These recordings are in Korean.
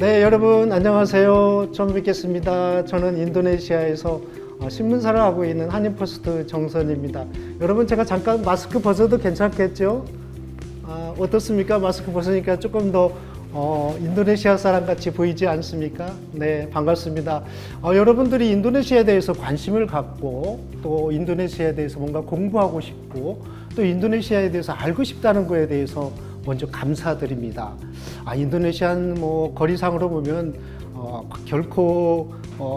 네, 여러분 안녕하세요. 처음 뵙겠습니다. 저는 인도네시아에서 신문사를 하고 있는 한인포스트 정선입니다. 여러분, 제가 잠깐 마스크 벗어도 괜찮겠죠? 어떻습니까? 마스크 벗으니까 조금 더 인도네시아 사람 같이 보이지 않습니까? 네, 반갑습니다. 여러분들이 인도네시아에 대해서 관심을 갖고 또 인도네시아에 대해서 뭔가 공부하고 싶고 또 인도네시아에 대해서 알고 싶다는 거에 대해서 먼저 감사드립니다. 인도네시아는 거리상으로 보면 결코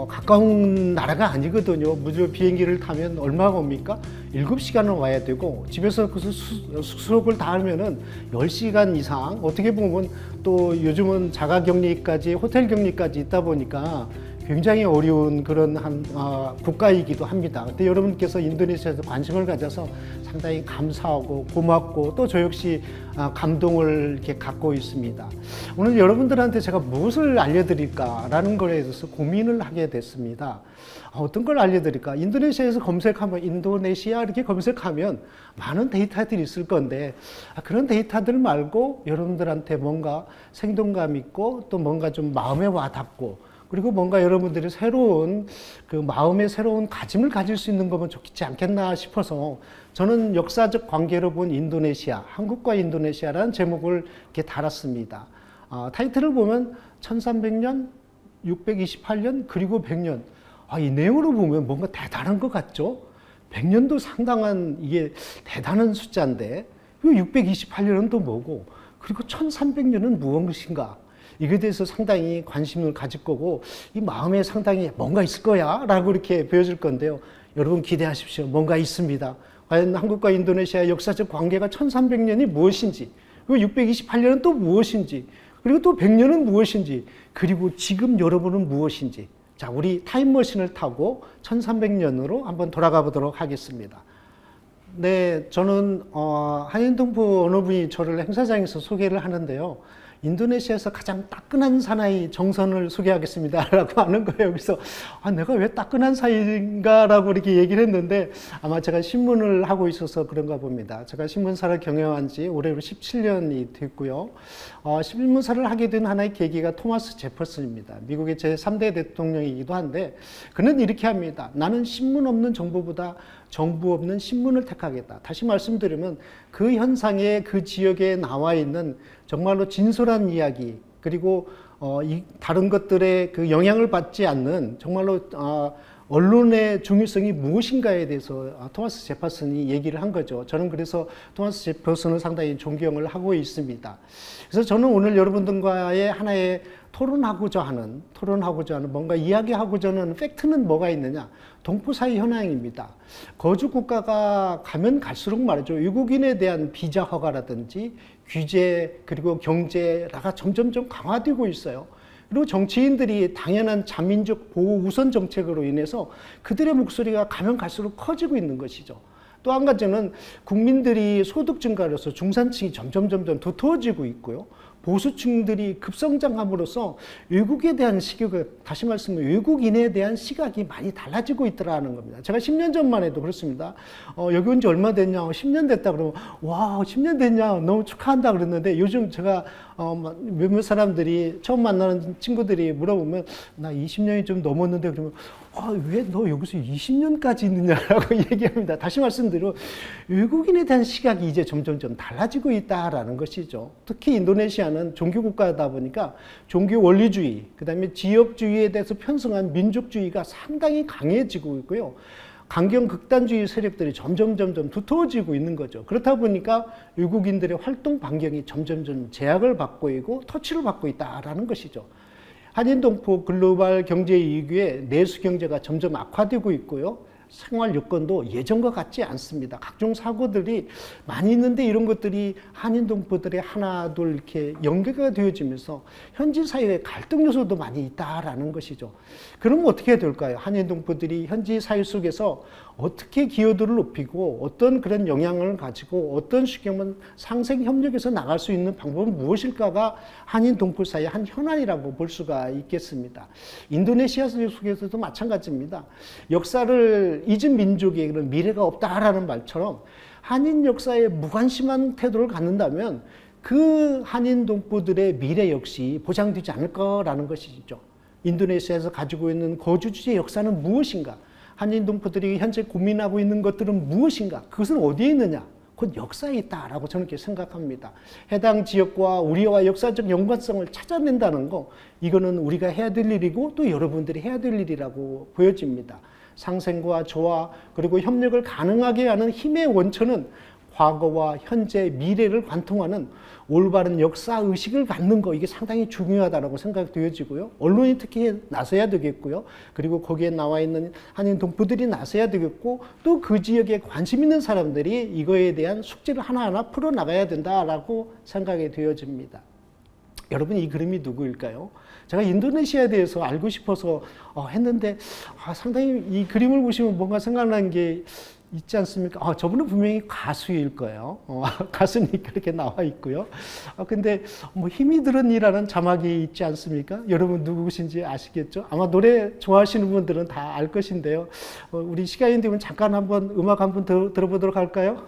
가까운 나라가 아니거든요. 무려 비행기를 타면 얼마 겁니까? 7시간을 와야 되고 집에서 그 숙소를 다 하면은 10시간 이상, 어떻게 보면 또 요즘은 자가격리까지 호텔 격리까지 있다 보니까 굉장히 어려운 그런 국가이기도 합니다. 근데 여러분께서 인도네시아에서 관심을 가져서 상당히 감사하고 고맙고 또 저 역시 감동을 이렇게 갖고 있습니다. 오늘 여러분들한테 제가 무엇을 알려드릴까라는 것에 대해서 고민을 하게 됐습니다. 어떤 걸 알려드릴까? 인도네시아에서 검색하면 인도네시아 이렇게 검색하면 많은 데이터들이 있을 건데 그런 데이터들 말고 여러분들한테 뭔가 생동감 있고 또 뭔가 좀 마음에 와닿고 그리고 뭔가 여러분들이 새로운 그 마음의 새로운 가짐을 가질 수 있는 거면 좋지 않겠나 싶어서 저는 역사적 관계로 본 인도네시아, 한국과 인도네시아라는 제목을 이렇게 달았습니다. 타이틀을 보면 1300년, 628년, 그리고 100년. 이 내용으로 보면 뭔가 대단한 것 같죠? 100년도 상당한 이게 대단한 숫자인데, 628년은 또 뭐고, 그리고 1300년은 무엇인가? 이거에 대해서 상당히 관심을 가질 거고 이 마음에 상당히 뭔가 있을 거야 라고 이렇게 보여줄 건데요. 여러분 기대하십시오. 뭔가 있습니다. 과연 한국과 인도네시아의 역사적 관계가 1300년이 무엇인지, 그리고 628년은 또 무엇인지, 그리고 또 100년은 무엇인지, 그리고 지금 여러분은 무엇인지. 자, 우리 타임머신을 타고 1300년으로 한번 돌아가 보도록 하겠습니다. 네, 저는 한인동포 어느 분이 저를 행사장에서 소개를 하는데요. 인도네시아에서 가장 따끈한 사나이 정선을 소개하겠습니다 라고 하는 거예요. 그래서 내가 왜 따끈한 사이인가 라고 이렇게 얘기를 했는데 아마 제가 신문을 하고 있어서 그런가 봅니다. 제가 신문사를 경영한 지 올해로 17년이 됐고요. 신문사를 하게 된 하나의 계기가 토마스 제퍼슨입니다. 미국의 제3대 대통령이기도 한데 그는 이렇게 합니다. 나는 신문 없는 정보보다 정부 없는 신문을 택하겠다. 다시 말씀드리면 그 현상에 그 지역에 나와 있는 정말로 진솔한 이야기 그리고 다른 것들의 그 영향을 받지 않는 정말로 언론의 중요성이 무엇인가에 대해서 토마스 제퍼슨이 얘기를 한 거죠. 저는 그래서 토마스 제퍼슨을 상당히 존경을 하고 있습니다. 그래서 저는 오늘 여러분들과의 하나의 토론하고자 하는 뭔가 이야기하고자 하는 팩트는 뭐가 있느냐? 동포사회 현황입니다. 거주 국가가 가면 갈수록 말이죠. 외국인에 대한 비자 허가라든지 규제 그리고 경제가 점점점 강화되고 있어요. 그리고 정치인들이 당연한 자민적 보호 우선 정책으로 인해서 그들의 목소리가 가면 갈수록 커지고 있는 것이죠. 또 한 가지는 국민들이 소득 증가로서 중산층이 점점 두터워지고 있고요. 보수층들이 급성장함으로써 외국에 대한 시각이, 다시 말씀드리면 외국인에 대한 시각이 많이 달라지고 있더라는 겁니다. 제가 10년 전만 해도 그렇습니다. 여기 온 지 얼마 됐냐? 10년 됐다 그러면 와, 10년 됐냐? 너무 축하한다 그랬는데 요즘 제가 몇몇 사람들이 처음 만나는 친구들이 물어보면 나 20년이 좀 넘었는데 그러면 왜 너 여기서 20년까지 있느냐라고 얘기합니다. 다시 말씀드리면 외국인에 대한 시각이 이제 점점 달라지고 있다라는 것이죠. 특히 인도네시아는 종교 국가다 보니까 종교 원리주의, 그다음에 지역주의에 대해서 편승한 민족주의가 상당히 강해지고 있고요. 강경 극단주의 세력들이 점점 두터워지고 있는 거죠. 그렇다 보니까 외국인들의 활동 반경이 점점 제약을 받고 있고 터치를 받고 있다라는 것이죠. 한인동포 글로벌 경제 이익에 내수 경제가 점점 악화되고 있고요. 생활 여건도 예전과 같지 않습니다. 각종 사고들이 많이 있는데 이런 것들이 한인 동포들의 하나 둘 이렇게 연계가 되어지면서 현지 사회의 갈등 요소도 많이 있다라는 것이죠. 그러면 어떻게 해야 될까요? 한인 동포들이 현지 사회 속에서 어떻게 기여도를 높이고 어떤 그런 영향을 가지고 어떤 식이면 상생 협력에서 나갈 수 있는 방법은 무엇일까가 한인 동포 사이의 한 현안이라고 볼 수가 있겠습니다. 인도네시아 속에서도 마찬가지입니다. 역사를 잊은 민족의 그런 미래가 없다라는 말처럼 한인 역사에 무관심한 태도를 갖는다면 그 한인 동포들의 미래 역시 보장되지 않을 거라는 것이죠. 인도네시아에서 가지고 있는 거주주의 역사는 무엇인가? 한인 동포들이 현재 고민하고 있는 것들은 무엇인가? 그것은 어디에 있느냐? 곧 역사에 있다라고 저는 이렇게 생각합니다. 해당 지역과 우리와 역사적 연관성을 찾아낸다는 거, 이거는 우리가 해야 될 일이고 또 여러분들이 해야 될 일이라고 보여집니다. 상생과 조화 그리고 협력을 가능하게 하는 힘의 원천은 과거와 현재, 미래를 관통하는 올바른 역사 의식을 갖는 거, 이게 상당히 중요하다고 생각되어지고요. 언론이 특히 나서야 되겠고요. 그리고 거기에 나와 있는 한인 동포들이 나서야 되겠고, 또 그 지역에 관심 있는 사람들이 이거에 대한 숙제를 하나하나 풀어나가야 된다라고 생각이 되어집니다. 여러분, 이 그림이 누구일까요? 제가 인도네시아에 대해서 알고 싶어서 했는데 상당히 이 그림을 보시면 뭔가 생각나는 게 있지 않습니까? 저분은 분명히 가수일 거예요. 가수니까 이렇게 나와 있고요. 근데 뭐 힘이 들은 이라는 자막이 있지 않습니까? 여러분 누구신지 아시겠죠? 아마 노래 좋아하시는 분들은 다 알 것인데요. 우리 시간이 되면 잠깐 한번 음악 한번 들어보도록 할까요?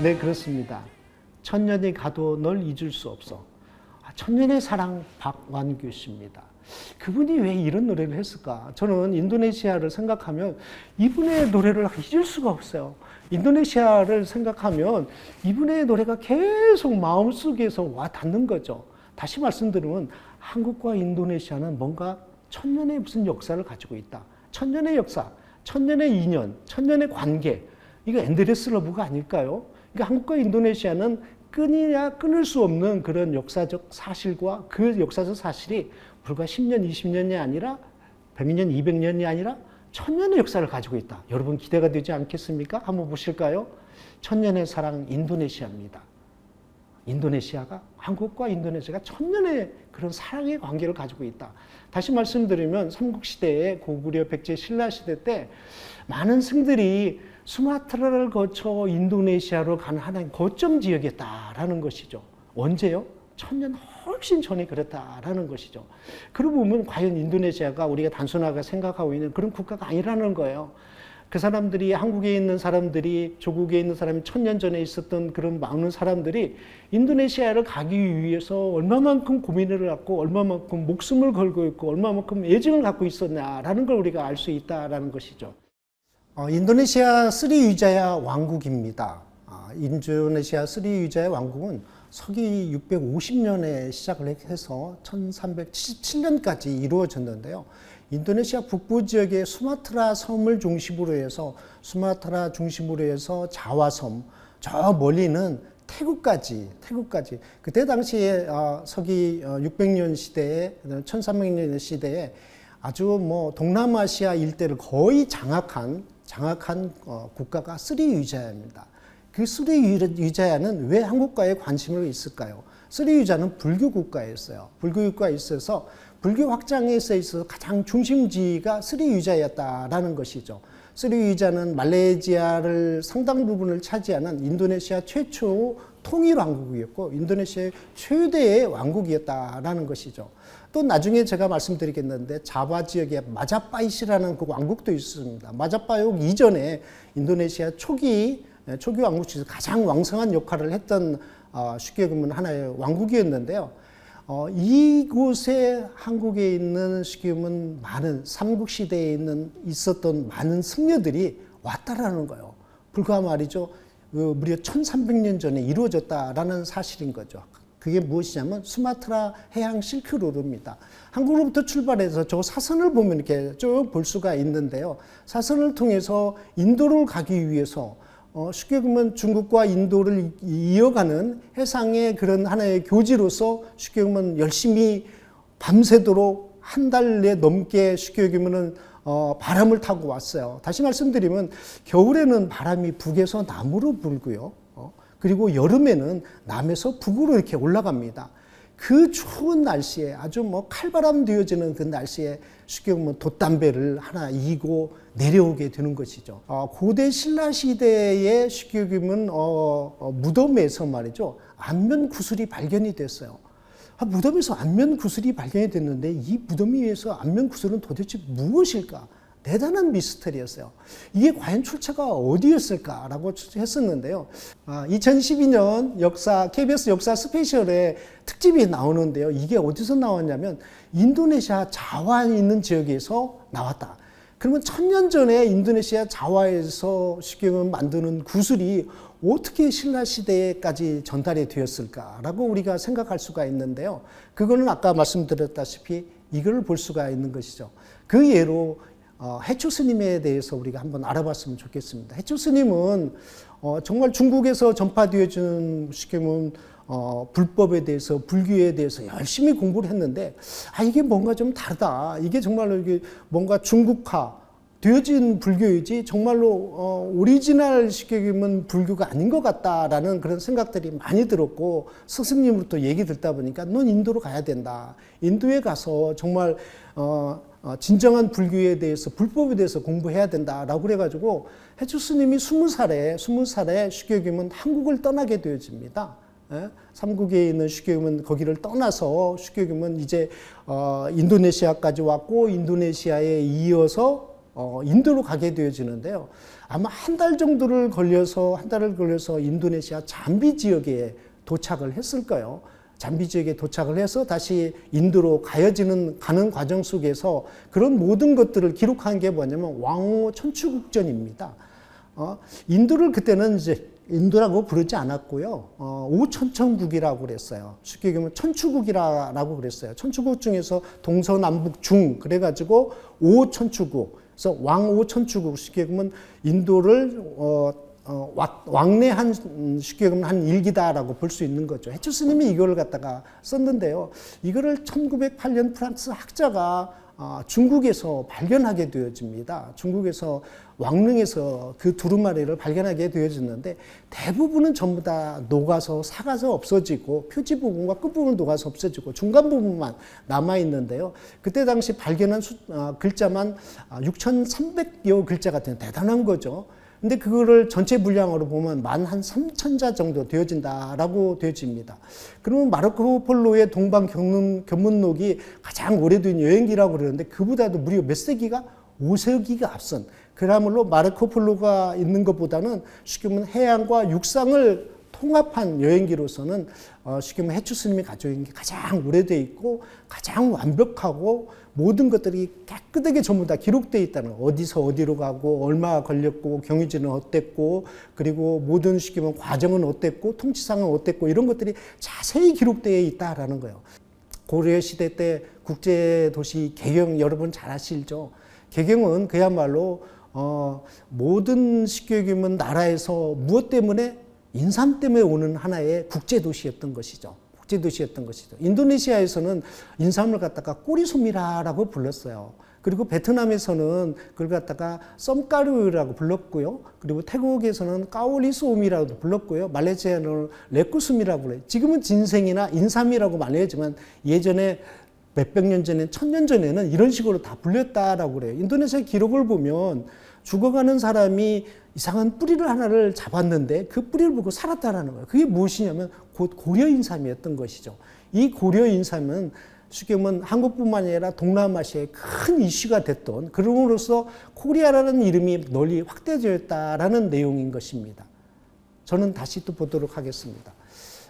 네, 그렇습니다. 천년이 가도 널 잊을 수 없어. 천년의 사랑 박완규 씨입니다. 그분이 왜 이런 노래를 했을까? 저는 인도네시아를 생각하면 이분의 노래를 잊을 수가 없어요. 인도네시아를 생각하면 이분의 노래가 계속 마음속에서 와 닿는 거죠. 다시 말씀드리면 한국과 인도네시아는 뭔가 천년의 무슨 역사를 가지고 있다. 천년의 역사, 천년의 인연, 천년의 관계. 이거 앤드레스 러브가 아닐까요? 그러니까 한국과 인도네시아는 끊이냐 끊을 수 없는 그런 역사적 사실과 그 역사적 사실이 불과 10년, 20년이 아니라 100년, 200년이 아니라 1000년의 역사를 가지고 있다. 여러분 기대가 되지 않겠습니까? 한번 보실까요? 천년의 사랑 인도네시아입니다. 인도네시아가, 한국과 인도네시아가 천년의 그런 사랑의 관계를 가지고 있다. 다시 말씀드리면 삼국시대에 고구려 백제 신라 시대 때 많은 승들이 수마트라를 거쳐 인도네시아로 가는 하나의 거점 지역이었다라는 것이죠. 언제요? 1000년 훨씬 전에 그랬다라는 것이죠. 그러고 보면 과연 인도네시아가 우리가 단순하게 생각하고 있는 그런 국가가 아니라는 거예요. 그 사람들이, 한국에 있는 사람들이, 조국에 있는 사람이 1000년 전에 있었던 그런 많은 사람들이 인도네시아를 가기 위해서 얼마만큼 고민을 갖고 얼마만큼 목숨을 걸고 있고 얼마만큼 애정을 갖고 있었냐라는 걸 우리가 알 수 있다라는 것이죠. 인도네시아 스리위자야 왕국입니다. 인도네시아 스리위자야 왕국은 서기 650년에 시작을 해서 1377년까지 이루어졌는데요. 인도네시아 북부 지역의 수마트라 섬을 중심으로 해서 자와섬, 저 멀리는 태국까지 그때 당시에 서기 600년 시대에 1300년 시대에 아주 뭐 동남아시아 일대를 거의 장악한 국가가 스리위자야입니다. 그 스리위자야는 왜 한국과의 관심을 있을까요? 스리위자는 불교 국가였어요. 불교 국가에 있어서 불교 확장에 있어서 가장 중심지가 스리위자였다라는 것이죠. 스리위자는 말레이시아를 상당 부분을 차지하는 인도네시아 최초 통일 왕국이었고 인도네시아의 최대의 왕국이었다라는 것이죠. 또 나중에 제가 말씀드리겠는데 자바 지역에 마자파잇이라는 그 왕국도 있습니다. 마자파잇 이전에 인도네시아 초기 왕국 중에서 가장 왕성한 역할을 했던 쉽게 보면 하나의 왕국이었는데요. 이곳에 한국에 있는 쉽게 보면 많은 삼국시대에 있었던 많은 승려들이 왔다라는 거예요. 불과 말이죠. 무려 1300년 전에 이루어졌다라는 사실인 거죠. 그게 무엇이냐면 수마트라 해양 실크로드입니다. 한국으로부터 출발해서 저 사선을 보면 이렇게 쭉 볼 수가 있는데요. 사선을 통해서 인도를 가기 위해서 쉽게 보면 중국과 인도를 이어가는 해상의 그런 하나의 교지로서 쉽게 보면 열심히 밤새도록 한 달에 넘게 쉽게 보면은 바람을 타고 왔어요. 다시 말씀드리면 겨울에는 바람이 북에서 남으로 불고요. 그리고 여름에는 남에서 북으로 이렇게 올라갑니다. 그 추운 날씨에 아주 뭐 칼바람 되어지는 그 날씨에 쉽게 보면 돛담배를 하나 이고 내려오게 되는 것이죠. 고대 신라 시대에 쉽게 보면 무덤에서 말이죠. 안면 구슬이 발견이 됐어요. 무덤에서 안면 구슬이 발견이 됐는데 이 무덤 위에서 안면 구슬은 도대체 무엇일까? 대단한 미스터리였어요. 이게 과연 출처가 어디였을까라고 했었는데요. 2012년 KBS 역사 스페셜에 특집이 나오는데요. 이게 어디서 나왔냐면 인도네시아 자와에 있는 지역에서 나왔다. 그러면 1000년 전에 인도네시아 자와에서 쉽게 만드는 구슬이 어떻게 신라 시대까지 전달이 되었을까라고 우리가 생각할 수가 있는데요. 그거는 아까 말씀드렸다시피 이걸 볼 수가 있는 것이죠. 그 예로 해초 스님에 대해서 우리가 한번 알아봤으면 좋겠습니다. 해초 스님은 정말 중국에서 전파되어진 쉽게 보면 불법에 대해서 불교에 대해서 열심히 공부를 했는데 이게 뭔가 좀 다르다. 이게 정말로 이게 뭔가 중국화 되어진 불교이지 정말로 오리지널 쉽게 보면 불교가 아닌 것 같다라는 그런 생각들이 많이 들었고 스승님으로부터 얘기 듣다 보니까 넌 인도로 가야 된다. 인도에 가서 정말 진정한 불교에 대해서 불법에 대해서 공부해야 된다라고 그래가지고 해초 스님이 20살에 쉽게 보면 한국을 떠나게 되어집니다. 삼국에 있는 쉽게 보면 거기를 떠나서 쉽게 보면 이제 인도네시아까지 왔고 인도네시아에 이어서 인도로 가게 되어지는데요. 아마 한 달을 걸려서 인도네시아 잠비 지역에 도착을 했을 거예요. 잠비 지역에 도착을 해서 다시 인도로 가는 과정 속에서 그런 모든 것들을 기록한 게 뭐냐면 왕호 천추국전입니다. 인도를 그때는 이제 인도라고 부르지 않았고요. 오천천국이라고 그랬어요. 쉽게 얘기하면 천추국이라고 그랬어요. 천추국 중에서 동서남북 중 그래가지고 오천추국. 그래서 왕오천추국 쉽게 얘기하면 인도를 왕래한 쉽게 얘기하면 한 일기다라고 볼 수 있는 거죠. 해초 스님이 이거를 갖다가 썼는데요. 이거를 1908년 프랑스 학자가 중국에서 발견하게 되어집니다. 중국에서 왕릉에서 그 두루마리를 발견하게 되어졌는데 대부분은 전부 다 녹아서 삭아서 없어지고 표지 부분과 끝부분은 녹아서 없어지고 중간 부분만 남아있는데요. 그때 당시 발견한 글자만 6,300여 글자 같은 대단한 거죠. 근데 그거를 전체 분량으로 보면 13,000자 정도 되어진다라고 되어집니다. 그러면 마르코 폴로의 동방 견문록이 가장 오래된 여행기라고 그러는데 그보다도 무려 몇 세기가 5세기가 앞선 그야말로 마르코 폴로가 있는 것보다는 쉽게 보면 해양과 육상을 통합한 여행기로서는 쉽게 보면 해초 스님이 가지고 있는 게 가장 오래되어 있고 가장 완벽하고 모든 것들이 깨끗하게 전부 다 기록되어 있다는 거. 어디서 어디로 가고 얼마 걸렸고 경유지는 어땠고 그리고 모든 쉽게 보면 과정은 어땠고 통치상은 어땠고 이런 것들이 자세히 기록되어 있다라는 거예요. 고려시대 때 국제도시 개경 여러분 잘 아시죠? 개경은 그야말로 모든 쉽게 얘기하면 나라에서 무엇 때문에 인삼 때문에 오는 하나의 국제도시였던 것이죠. 인도네시아에서는 인삼을 갖다가 꼬리소미라라고 불렀어요. 그리고 베트남에서는 그걸 갖다가 썸까르라고 불렀고요. 그리고 태국에서는 까오리소미라고 불렀고요. 말레이시아는 레쿠숨이라고 불러요. 지금은 진생이나 인삼이라고 많이 하지만 예전에 몇백 년 전에, 1000년 전에는 이런 식으로 다 불렸다라고 그래요. 인도네시아 기록을 보면 죽어가는 사람이 이상한 뿌리를 하나를 잡았는데 그 뿌리를 보고 살았다라는 거예요. 그게 무엇이냐면 곧 고려인삼이었던 것이죠. 이 고려인삼은 쉽게 보면 한국뿐만 아니라 동남아시아에 큰 이슈가 됐던 그럼으로써 코리아라는 이름이 널리 확대되었다라는 내용인 것입니다. 저는 다시 또 보도록 하겠습니다.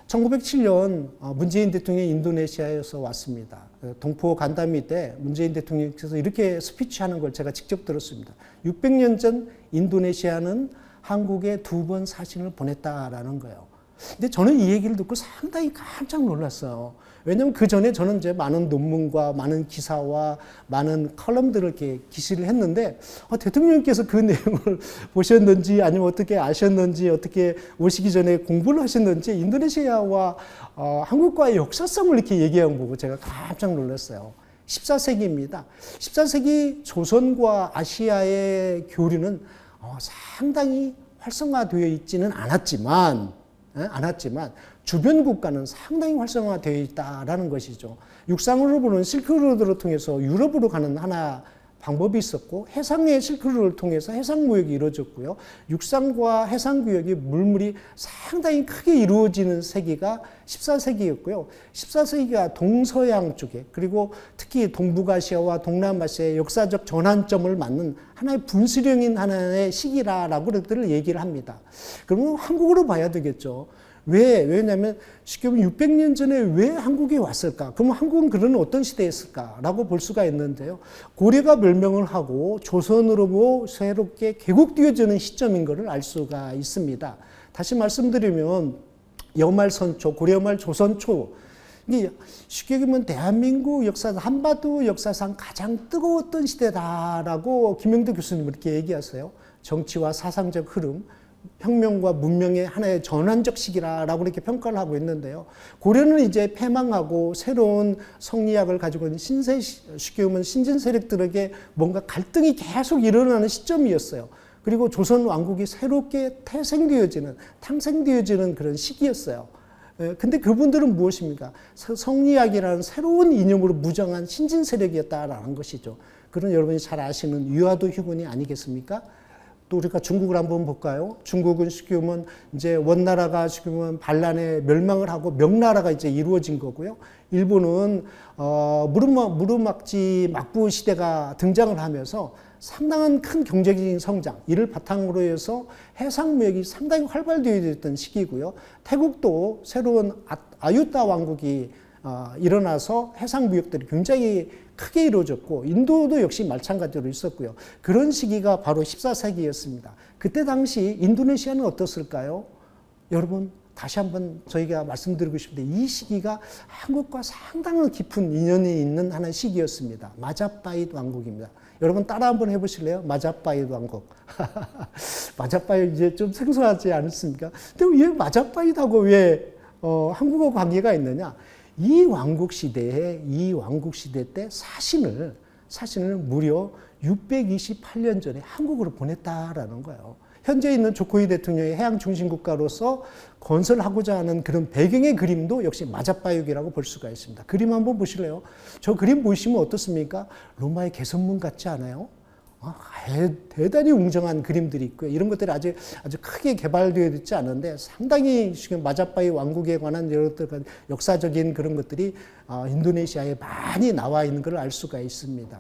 1907년 문재인 대통령이 인도네시아에서 왔습니다. 동포 간담회 때 문재인 대통령께서 이렇게 스피치하는 걸 제가 직접 들었습니다. 600년 전 인도네시아는 한국에 2번 사신을 보냈다라는 거예요. 근데 저는 이 얘기를 듣고 상당히 깜짝 놀랐어요. 왜냐하면 그 전에 저는 이제 많은 논문과 많은 기사와 많은 컬럼들을 이렇게 기시를 했는데 대통령께서 그 내용을 보셨는지 아니면 어떻게 아셨는지 어떻게 오시기 전에 공부를 하셨는지 인도네시아와 한국과의 역사성을 이렇게 얘기한 거 보고 제가 깜짝 놀랐어요. 14세기입니다. 14세기 조선과 아시아의 교류는 상당히 활성화되어 있지는 않았지만 주변 국가는 상당히 활성화되어 있다라는 것이죠. 육상으로 보는 실크로드를 통해서 유럽으로 가는 하나 방법이 있었고 해상의 실크로드를 통해서 해상 무역이 이루어졌고요. 육상과 해상 구역이 물물이 상당히 크게 이루어지는 세기가 14세기였고요. 14세기가 동서양 쪽에 그리고 특히 동북아시아와 동남아시아의 역사적 전환점을 맞는 하나의 분수령인 하나의 시기라고 그들을 얘기를 합니다. 그러면 한국으로 봐야 되겠죠. 왜냐하면 쉽게 보면 600년 전에 왜 한국에 왔을까? 그럼 한국은 그런 어떤 시대였을까라고 볼 수가 있는데요. 고려가 멸명을 하고 조선으로 새롭게 개국되어지는 시점인 것을 알 수가 있습니다. 다시 말씀드리면 여말선초, 고려말 조선초 이게 쉽게 보면 대한민국 역사, 한반도 역사상 가장 뜨거웠던 시대다라고 김영대 교수님 이렇게 얘기하세요. 정치와 사상적 흐름, 혁명과 문명의 하나의 전환적 시기라고 이렇게 평가를 하고 있는데요. 고려는 이제 패망하고 새로운 성리학을 가지고 있는 쉽게 보면 신진 세력들에게 뭔가 갈등이 계속 일어나는 시점이었어요. 그리고 조선 왕국이 새롭게 탄생되어지는 그런 시기였어요. 근데 그분들은 무엇입니까? 성리학이라는 새로운 이념으로 무장한 신진 세력이었다라는 것이죠. 그런 여러분이 잘 아시는 유아도 휴군이 아니겠습니까? 또 우리가 중국을 한번 볼까요? 중국은 쉽게 보면 이제 원나라가 쉽게 보면 반란에 멸망을 하고 명나라가 이제 이루어진 거고요. 일본은 무르막지 막부 시대가 등장을 하면서 상당한 큰 경제적인 성장, 이를 바탕으로 해서 해상 무역이 상당히 활발되어 있던 시기고요. 태국도 새로운 아유타 왕국이 일어나서 해상 무역들이 굉장히 크게 이루어졌고 인도도 역시 마찬가지로 있었고요. 그런 시기가 바로 14세기였습니다. 그때 당시 인도네시아는 어떻을까요? 여러분 다시 한번 저희가 말씀드리고 싶은데 이 시기가 한국과 상당한 깊은 인연이 있는 하나의 시기였습니다. 마자파히트 왕국입니다. 여러분 따라 한번 해보실래요? 마자파히트 왕국. 마자파히트 이제 좀 생소하지 않습니까? 근데 왜 마자파히트하고 왜 한국어 관계가 있느냐? 이 왕국 시대 때 사신을 무려 628년 전에 한국으로 보냈다라는 거예요. 현재 있는 조코이 대통령의 해양 중심 국가로서 건설하고자 하는 그런 배경의 그림도 역시 마자파히트라고 볼 수가 있습니다. 그림 한번 보실래요? 저 그림 보시면 어떻습니까? 로마의 개선문 같지 않아요? 대단히 웅장한 그림들이 있고요. 이런 것들이 아주 크게 개발되어 있지 않은데 상당히 지금 마자파히트 왕국에 관한 여러 역사적인 그런 것들이 인도네시아에 많이 나와 있는 걸 알 수가 있습니다.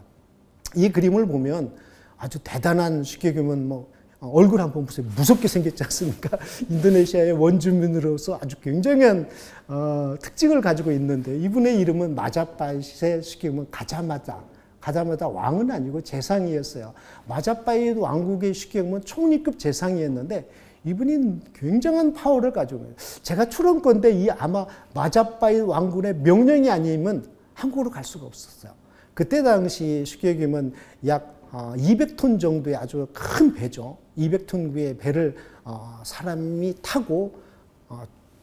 이 그림을 보면 아주 대단한 쉽게 보면 얼굴 한번 보세요. 무섭게 생겼지 않습니까? 인도네시아의 원주민으로서 아주 굉장한 특징을 가지고 있는데 이분의 이름은 마자파히트의 쉽게 보면 가자마자 왕은 아니고 재상이었어요. 마자파히트 왕국의 쉽게 보면 총리급 재상이었는데 이분이 굉장한 파워를 가지고 있어요. 제가 추론컨대 이 아마 마자파히트 왕국의 명령이 아니면 한국으로 갈 수가 없었어요. 그때 당시 쉽게 얘기하면 약 200톤 정도의 아주 큰 배죠. 200톤의 배를 사람이 타고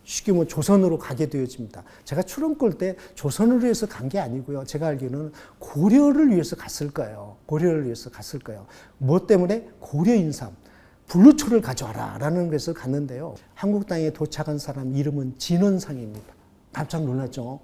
쉽게 조선으로 가게 되어집니다. 제가 추론꼴 때 조선을 위해서 간 게 아니고요. 제가 알기로는 고려를 위해서 갔을 거예요. 뭐 때문에? 고려 인삼, 블루초를 가져와라 라는 것을 갔는데요. 한국 땅에 도착한 사람 이름은 진원상입니다. 깜짝 놀랐죠.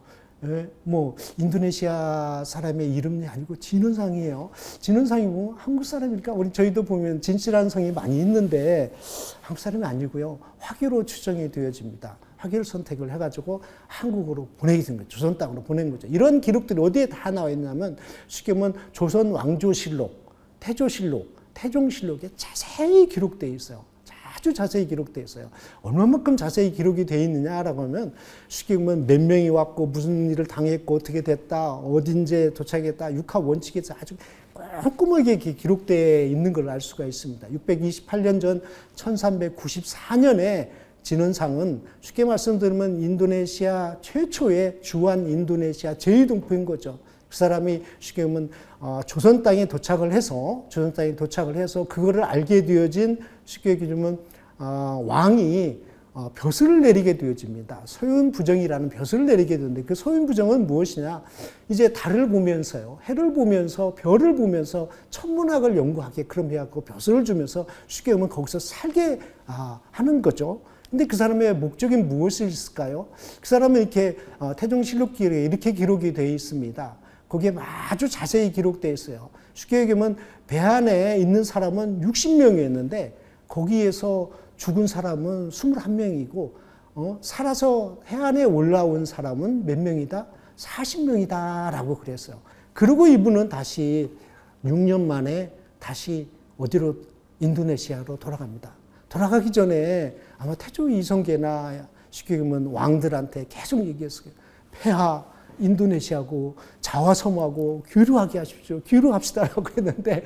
인도네시아 사람의 이름이 아니고 진원상이에요. 진원상이 뭐 한국 사람이니까 저희도 보면 진실한 성이 많이 있는데 한국 사람이 아니고요. 화교로 추정이 되어집니다. 화교를 선택을 해가지고 한국으로 보내게 된 거죠. 조선 땅으로 보낸 거죠. 이런 기록들이 어디에 다 나와 있냐면 쉽게 보면 조선 왕조실록, 태조실록, 태종실록에 자세히 기록되어 있어요. 아주 자세히 기록되어 있어요. 얼마만큼 자세히 기록이 되어 있느냐라고 하면 쉽게 보면 몇 명이 왔고 무슨 일을 당했고 어떻게 됐다 어딘지에 도착했다 육하 원칙에서 아주 꼼꼼하게 기록되어 있는 걸 알 수가 있습니다. 628년 전 1394년에 진원상은 쉽게 말씀드리면 인도네시아 최초의 주한 인도네시아 제2동포인 거죠. 그 사람이 쉽게 보면 조선 땅에 도착을 해서 그거를 알게 되어진 쉽게 얘기하면 왕이 벼슬을 내리게 되어집니다. 소윤부정이라는 벼슬을 내리게 되는데 그 소윤부정은 무엇이냐? 이제 달을 보면서요, 해를 보면서 별을 보면서 천문학을 연구하게 그럼 해갖고 벼슬을 주면서 쉽게 보면 거기서 살게 하는 거죠. 근데 그 사람의 목적이 무엇이 있을까요? 그 사람은 이렇게 태종실록기에 이렇게 기록이 되어 있습니다. 거기에 아주 자세히 기록되어 있어요. 쉽게 얘기하면 배 안에 있는 사람은 60명이었는데 거기에서 죽은 사람은 21명이고 살아서 해안에 올라온 사람은 몇 명이다? 40명이다 라고 그랬어요. 그리고 이분은 다시 6년 만에 다시 어디로? 인도네시아로 돌아갑니다. 돌아가기 전에 아마 태조 이성계나 쉽게 얘기하면 왕들한테 계속 얘기했어요. 폐하 인도네시아하고 자와섬하고 교류하게 하십시오. 교류합시다라고 했는데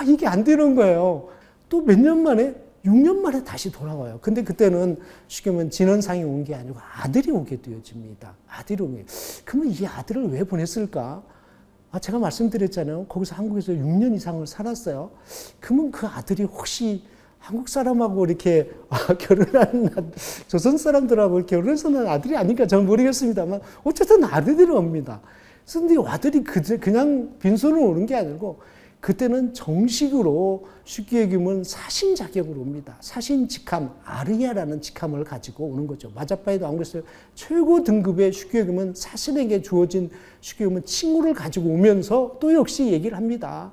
이게 안 되는 거예요. 또 몇 년 만에 6년 만에 다시 돌아와요. 근데 그때는 쉽게 말하면 진원상이 온 게 아니고 아들이 오게 되어집니다. 아들이 오게. 그러면 이 아들을 왜 보냈을까? 제가 말씀드렸잖아요. 거기서 한국에서 6년 이상을 살았어요. 그러면 그 아들이 혹시 한국 사람하고 이렇게 결혼한 조선 사람들하고 결혼해서는 아들이 아닌가 저는 모르겠습니다만 어쨌든 아들이 옵니다. 근데 아들이 그냥 빈손으로 오는 게 아니고 그때는 정식으로 쉽게 얘기하면 사신 자격으로 옵니다. 사신 직함, 아르야라는 직함을 가지고 오는 거죠. 마자파에 나온 것을 최고 등급의 쉽게 얘기하면 사신에게 주어진 쉽게 얘기하면 칭호를 가지고 오면서 또 역시 얘기를 합니다.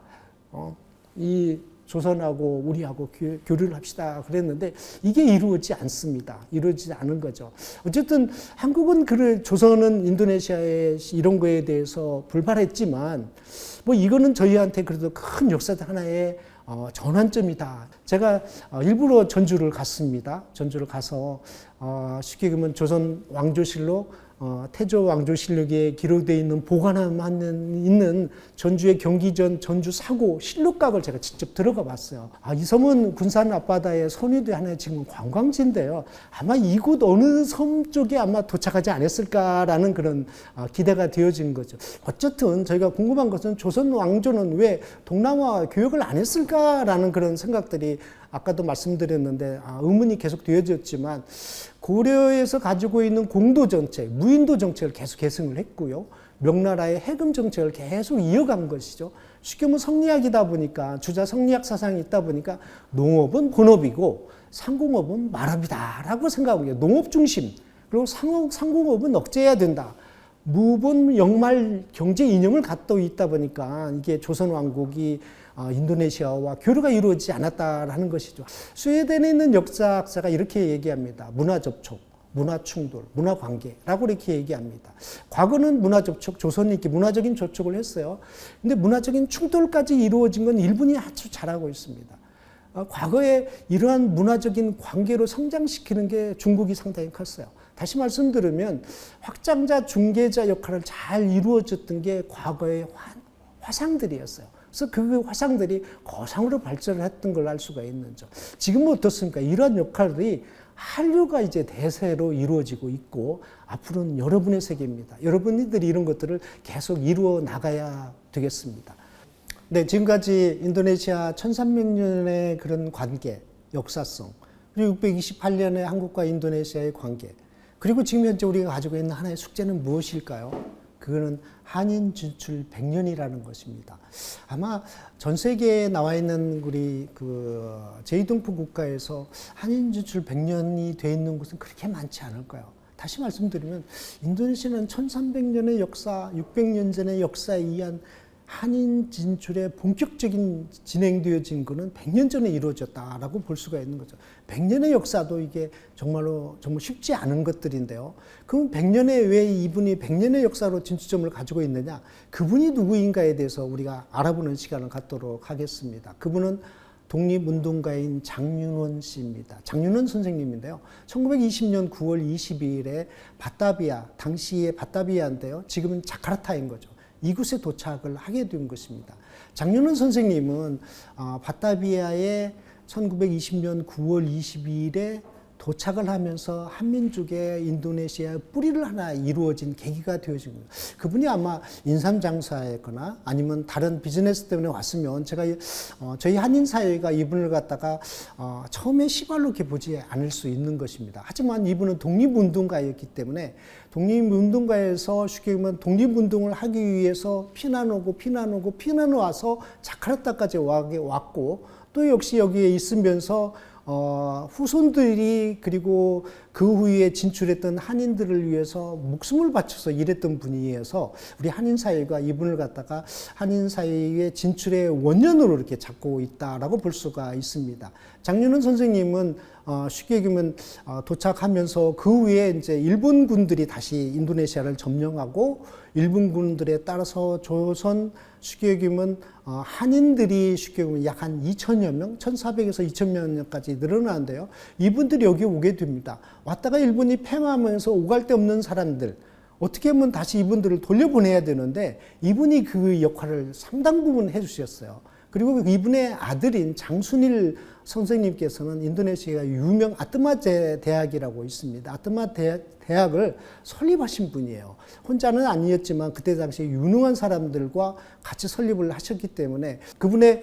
이 조선하고 우리하고 교류를 합시다 그랬는데 이게 이루어지지 않습니다. 이루어지지 않은 거죠. 어쨌든 한국은 조선은 인도네시아의 이런 거에 대해서 불발했지만 뭐 이거는 저희한테 그래도 큰 역사적 하나의 전환점이다. 제가 일부러 전주를 갔습니다. 전주를 가서 쉽게 얘기하면 조선 왕조실록 태조 왕조실록에 기록되어 있는 보관함에 있는 전주의 경기전 전주 사고 실록각을 제가 직접 들어가 봤어요. 이 섬은 군산 앞바다의 선유대 하나의 지금 관광지인데요. 아마 이곳 어느 섬 쪽에 아마 도착하지 않았을까라는 그런 기대가 되어진 거죠. 어쨌든 저희가 궁금한 것은 조선 왕조는 왜 동남아 교역을 안 했을까라는 그런 생각들이 아까도 말씀드렸는데 의문이 계속 되어졌지만 고려에서 가지고 있는 공도 정책, 무인도 정책을 계속 계승을 했고요. 명나라의 해금 정책을 계속 이어간 것이죠. 쉽게 말하면 성리학이다 보니까 주자 성리학 사상이 있다 보니까 농업은 본업이고 상공업은 말업이다라고 생각하고 있어요. 농업 중심 그리고 상공업은 억제해야 된다. 무본 영말 경제 이념을 갖고 있다 보니까 이게 조선 왕국이 인도네시아와 교류가 이루어지지 않았다라는 것이죠. 스웨덴에 있는 역사학자가 이렇게 얘기합니다. 문화 접촉, 문화 충돌, 문화 관계라고 이렇게 얘기합니다. 과거는 문화 접촉, 조선이 이렇게 문화적인 접촉을 했어요. 근데 문화적인 충돌까지 이루어진 건 일본이 아주 잘하고 있습니다. 과거에 이러한 문화적인 관계로 성장시키는 게 중국이 상당히 컸어요. 다시 말씀드리면 확장자, 중개자 역할을 잘 이루어졌던 게 과거의 화상들이었어요. 그래서 그 화상들이 거상으로 발전을 했던 걸 알 수가 있는 점. 지금은 어떻습니까? 이러한 역할이 한류가 이제 대세로 이루어지고 있고 앞으로는 여러분의 세계입니다. 여러분들이 이런 것들을 계속 이루어 나가야 되겠습니다. 네, 지금까지 인도네시아 1300년의 그런 관계, 역사성, 그리고 628년의 한국과 인도네시아의 관계, 그리고 지금 현재 우리가 가지고 있는 하나의 숙제는 무엇일까요? 그거는 한인 진출 100년이라는 것입니다. 아마 전 세계에 나와 있는 우리 제2동포 국가에서 한인 진출 100년이 돼 있는 곳은 그렇게 많지 않을 거예요. 다시 말씀드리면 인도네시아는 1300년의 역사, 600년 전의 역사에 의한 한인 진출의 본격적인 진행되어진 것은 100년 전에 이루어졌다라고 볼 수가 있는 거죠. 100년의 역사도 이게 정말 쉽지 않은 것들인데요. 그럼 100년에 왜 이분이 100년의 역사로 진출점을 가지고 있느냐? 그분이 누구인가에 대해서 우리가 알아보는 시간을 갖도록 하겠습니다. 그분은 독립운동가인 장윤원 씨입니다. 장윤원 선생님인데요. 1920년 9월 22일에 바타비아, 당시의 바타비아인데요. 지금은 자카르타인 거죠. 이곳에 도착을 하게 된 것입니다. 장윤원 선생님은 바타비아에 1920년 9월 22일에 도착을 하면서 한민족의 인도네시아의 뿌리를 하나 이루어진 계기가 되어진 거예요. 그분이 아마 인삼장사였거나 아니면 다른 비즈니스 때문에 왔으면 제가 저희 한인사회가 이분을 갖다가 처음에 시발로 이렇게 보지 않을 수 있는 것입니다. 하지만 이분은 독립운동가였기 때문에 독립운동가에서 쉽게 보면 독립운동을 하기 위해서 피난 와서 자카르타까지 왔고 또 역시 여기에 있으면서 후손들이 그리고 그 후에 진출했던 한인들을 위해서 목숨을 바쳐서 일했던 분이어서 우리 한인 사회가 이분을 갖다가 한인 사회의 진출의 원년으로 이렇게 잡고 있다라고 볼 수가 있습니다. 장윤원 선생님은 쉽게 얘기하면 도착하면서 그 후에 이제 일본군들이 다시 인도네시아를 점령하고 일본군들에 따라서 조선 쉽게 얘기하면 한인들이 쉽게 보면 약 한 2천여 명, 1,400에서 2,000여 명까지 늘어나는데요. 이분들이 여기 오게 됩니다. 왔다가 일본이 팽하면서 오갈 데 없는 사람들, 어떻게 하면 다시 이분들을 돌려보내야 되는데 이분이 그 역할을 상당 부분 해주셨어요. 그리고 이분의 아들인 장순일 선생님께서는 인도네시아 유명 아뜨마제 대학이라고 있습니다. 아뜨마 대학을 설립하신 분이에요. 혼자는 아니었지만 그때 당시에 유능한 사람들과 같이 설립을 하셨기 때문에 그분의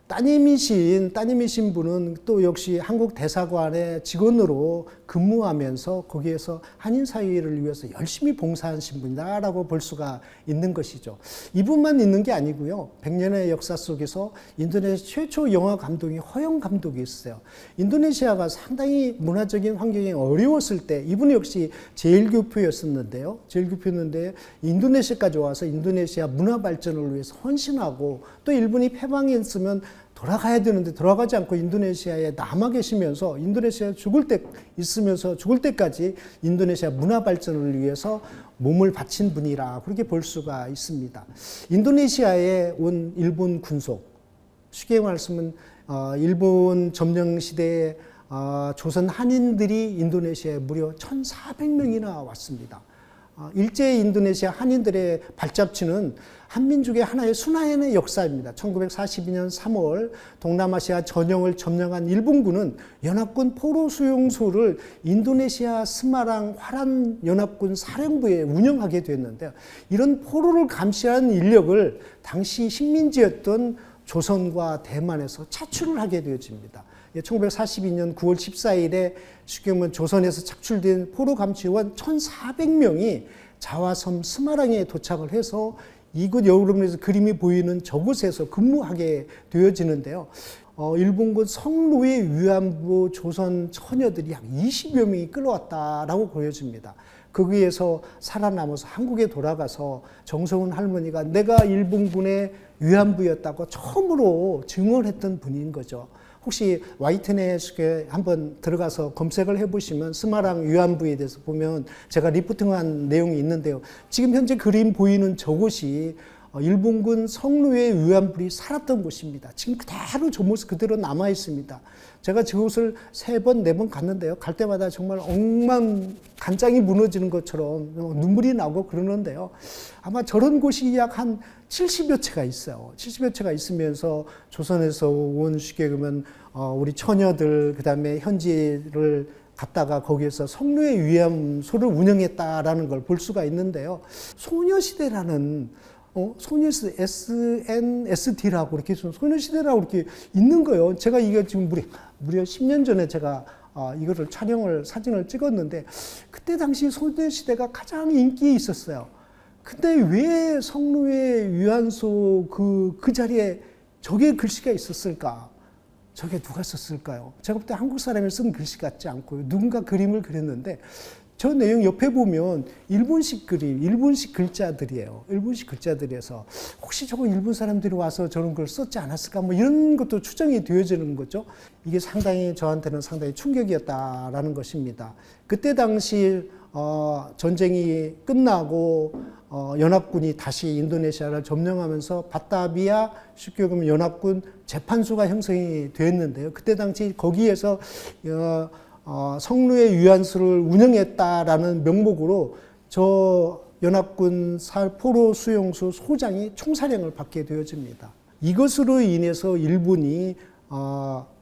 따님이신 분은 또 역시 한국 대사관의 직원으로 근무하면서 거기에서 한인 사회를 위해서 열심히 봉사하신 분이다라고 볼 수가 있는 것이죠. 이분만 있는 게 아니고요. 100년의 역사 속에서 인도네시아 최초 영화 감독이 허영 감독이 있어요. 인도네시아가 상당히 문화적인 환경이 어려웠을 때 이분 역시 제일교포였었는데요. 제일교포였는데 인도네시아까지 와서 인도네시아 문화 발전을 위해서 헌신하고 또 일본이 패망했으면 돌아가야 되는데 돌아가지 않고 인도네시아에 남아 계시면서 인도네시아 죽을 때까지 인도네시아 문화 발전을 위해서 몸을 바친 분이라 그렇게 볼 수가 있습니다. 인도네시아에 온 일본 군속, 쉽게 말씀은 일본 점령 시대에 조선 한인들이 인도네시아에 무려 1,400명이나 왔습니다. 일제 인도네시아 한인들의 발자취는 한민족의 하나의 순환의 역사입니다. 1942년 3월 동남아시아 전역을 점령한 일본군은 연합군 포로 수용소를 인도네시아 스마랑 화란 연합군 사령부에 운영하게 됐는데요. 이런 포로를 감시하는 인력을 당시 식민지였던 조선과 대만에서 차출을 하게 되어집니다. 1942년 9월 14일에 쉽게 보면 조선에서 착출된 포로 감시원 1,400명이 자화섬 스마랑에 도착을 해서 이곳 여러분에서 그림이 보이는 저곳에서 근무하게 되어지는데요. 일본군 성노예 위안부 조선 처녀들이 약 20여 명이 끌어왔다라고 보여집니다. 거기에서 살아남아서 한국에 돌아가서 정성훈 할머니가 내가 일본군의 위안부였다고 처음으로 증언했던 분인 거죠. 혹시 YTN에 한번 들어가서 검색을 해보시면 스마랑 위안부에 대해서 보면 제가 리포팅한 내용이 있는데요. 지금 현재 그림 보이는 저곳이 일본군 성노예 위안부들이 살았던 곳입니다. 지금 그대로 저 모습 그대로 남아 있습니다. 제가 저곳을 3번, 4번 갔는데요. 갈 때마다 정말 간장이 무너지는 것처럼 눈물이 나고 그러는데요. 아마 저런 곳이 약 한 70여 채가 있어요. 70여 채가 있으면서 조선에서 온 쉽게 그러면 우리 처녀들 그다음에 현지를 갔다가 거기에서 성노예 위안소를 운영했다라는 걸 볼 수가 있는데요. 소녀시대라는 소녀시대 SNSD,라고 이렇게 소녀시대라고 이렇게 있는 거예요. 제가 이게 지금 무려 10년 전에 제가 이거를 사진을 찍었는데 그때 당시 소녀시대가 가장 인기 있었어요. 근데 왜 성노예 위안소 그 자리에 저게 글씨가 있었을까? 저게 누가 썼을까요? 제가 볼 때 한국 사람이 쓴 글씨 같지 않고요. 누군가 그림을 그렸는데 저 내용 옆에 보면 일본식 그림, 일본식 글자들이에요. 일본식 글자들이어서 혹시 저거 일본 사람들이 와서 저런 걸 썼지 않았을까? 뭐 이런 것도 추정이 되어지는 거죠. 이게 상당히 저한테는 상당히 충격이었다라는 것입니다. 그때 당시 전쟁이 끝나고 연합군이 다시 인도네시아를 점령하면서 바타비아 쉽게 보면 연합군 재판소가 형성이 되었는데요. 그때 당시 거기에서 성노예 위안소를 운영했다라는 명목으로 저 연합군 포로 수용소 소장이 총사령을 받게 되어집니다. 이것으로 인해서 일본이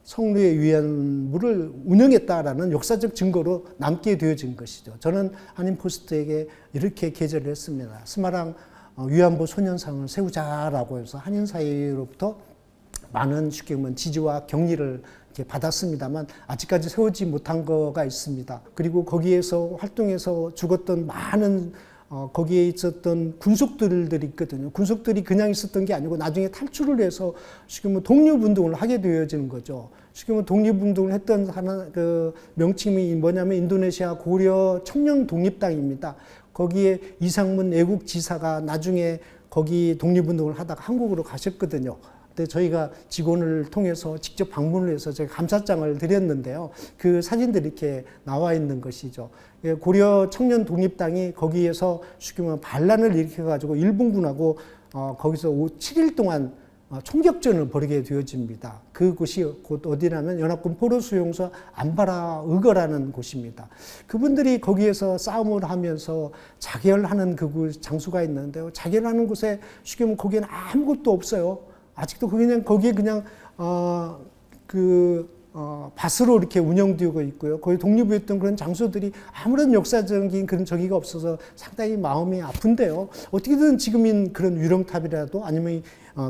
성노예 위안부를 운영했다라는 역사적 증거로 남게 되어진 것이죠. 저는 한인포스트에게 이렇게 게재를 했습니다. 스마랑 위안부 소년상을 세우자라고 해서 한인 사회로부터 많은 쉽게 보면 지지와 격리를 받았습니다만 아직까지 세우지 못한 거가 있습니다. 그리고 거기에서 활동해서 죽었던 많은 거기에 있었던 군속들이 있거든요. 군속들이 그냥 있었던 게 아니고 나중에 탈출을 해서 지금 독립운동을 하게 되어지는 거죠. 지금 독립운동을 했던 하나 그 명칭이 뭐냐면 인도네시아 고려 청년 독립당입니다. 거기에 이상문 애국지사가 나중에 거기 독립운동을 하다가 한국으로 가셨거든요. 근데 저희가 직원을 통해서 직접 방문을 해서 제가 감사장을 드렸는데요. 그 사진들이 이렇게 나와 있는 것이죠. 고려 청년 독립당이 거기에서 쉽게 말하면 반란을 일으켜가지고 일본군하고 거기서 7일 동안 총격전을 벌이게 되어집니다. 그곳이 곧 어디냐면 연합군 포로수용소 안바라 의거라는 곳입니다. 그분들이 거기에서 싸움을 하면서 자결하는 그 장소가 있는데요. 자결하는 곳에 쉽게 말하면 거기에는 아무것도 없어요. 아직도 거기에 그냥 밭으로 이렇게 운영되고 있고요. 거기 독립했던 그런 장소들이 아무런 역사적인 그런 저기가 없어서 상당히 마음이 아픈데요. 어떻게든 지금인 그런 유령탑이라도 아니면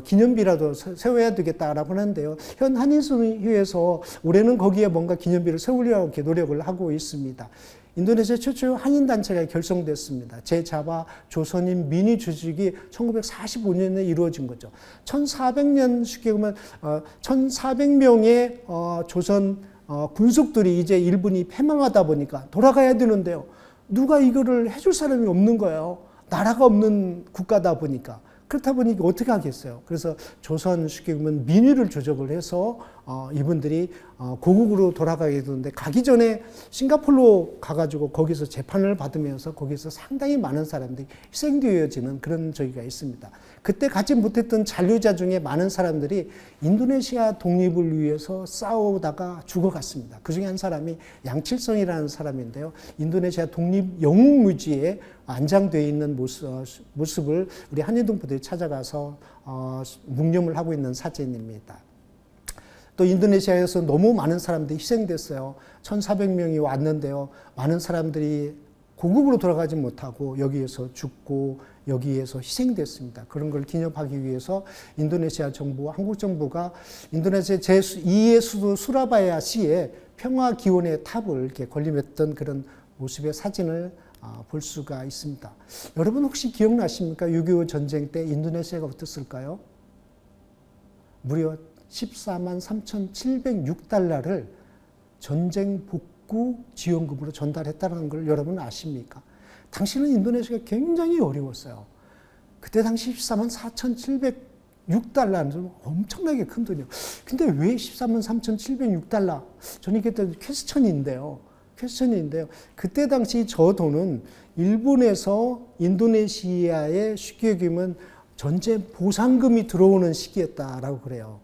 기념비라도 세워야 되겠다라고 하는데요. 현 한인수회에서 올해는 거기에 뭔가 기념비를 세우려고 이렇게 노력을 하고 있습니다. 인도네시아 최초의 한인단체가 결성됐습니다. 제자바 조선인 민위 조직이 1945년에 이루어진 거죠. 1400년 쉽게 보면 1400명의 조선 군속들이 이제 일본이 패망하다 보니까 돌아가야 되는데요. 누가 이거를 해줄 사람이 없는 거예요. 나라가 없는 국가다 보니까. 그렇다 보니까 어떻게 하겠어요? 그래서 조선 쉽게 보면 민위를 조정을 해서 이분들이 고국으로 돌아가게 되는데 가기 전에 싱가포르로 가가지고 거기서 재판을 받으면서 거기서 상당히 많은 사람들이 희생되어지는 그런 저기가 있습니다. 그때 갖지 못했던 잔류자 중에 많은 사람들이 인도네시아 독립을 위해서 싸우다가 죽어갔습니다. 그 중에 한 사람이 양칠성이라는 사람인데요. 인도네시아 독립 영웅무지에 안장되어 있는 모습을 우리 한인동포들이 찾아가서 묵념을 하고 있는 사진입니다. 또 인도네시아에서 너무 많은 사람들이 희생됐어요. 1,400명이 왔는데요. 많은 사람들이 고국으로 돌아가지 못하고 여기에서 죽고 여기에서 희생됐습니다. 그런 걸 기념하기 위해서 인도네시아 정부와 한국 정부가 인도네시아 제2의 수도 수라바야시에 평화기원의 탑을 이렇게 건립했던 그런 모습의 사진을 볼 수가 있습니다. 여러분 혹시 기억나십니까? 6.25 전쟁 때 인도네시아가 어땠을까요? 무려 14만 3,706달러를 전쟁 복구 지원금으로 전달했다는 걸 여러분 아십니까? 당시는 인도네시아가 굉장히 어려웠어요. 그때 당시 14만 4,706달러는 엄청나게 큰 돈이에요. 근데 왜 14만 3,706달러? 저는 이게 퀘스천인데요. 그때 당시 저 돈은 일본에서 인도네시아에 쉽게 얘기하면 전쟁 보상금이 들어오는 시기였다라고 그래요.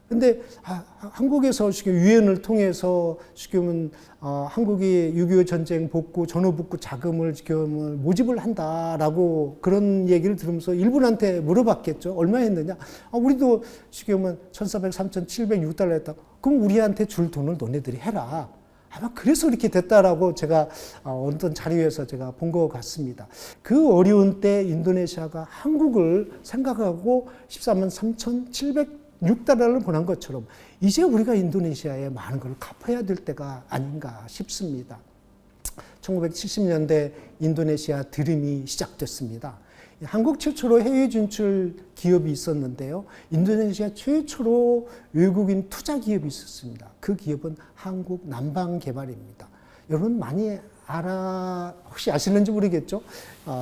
근데 한국에서 유엔을 통해서 지금은 한국이 6.25 전쟁 복구, 전후 복구 자금을 지금 모집을 한다라고 그런 얘기를 들으면서 일본한테 물어봤겠죠. 얼마 했느냐? 우리도 지금은 1,400, 3,706달러 했다. 그럼 우리한테 줄 돈을 너네들이 해라. 아마 그래서 이렇게 됐다라고 제가 어떤 자료에서 제가 본 것 같습니다. 그 어려운 때 인도네시아가 한국을 생각하고 14만 3,706달러를 보낸 것처럼 이제 우리가 인도네시아에 많은 걸 갚아야 될 때가 아닌가 싶습니다. 1970년대 인도네시아 드림이 시작됐습니다. 한국 최초로 해외 진출 기업이 있었는데요. 인도네시아 최초로 외국인 투자 기업이 있었습니다. 그 기업은 한국 난방개발입니다. 여러분 많이 혹시 아시는지 모르겠죠?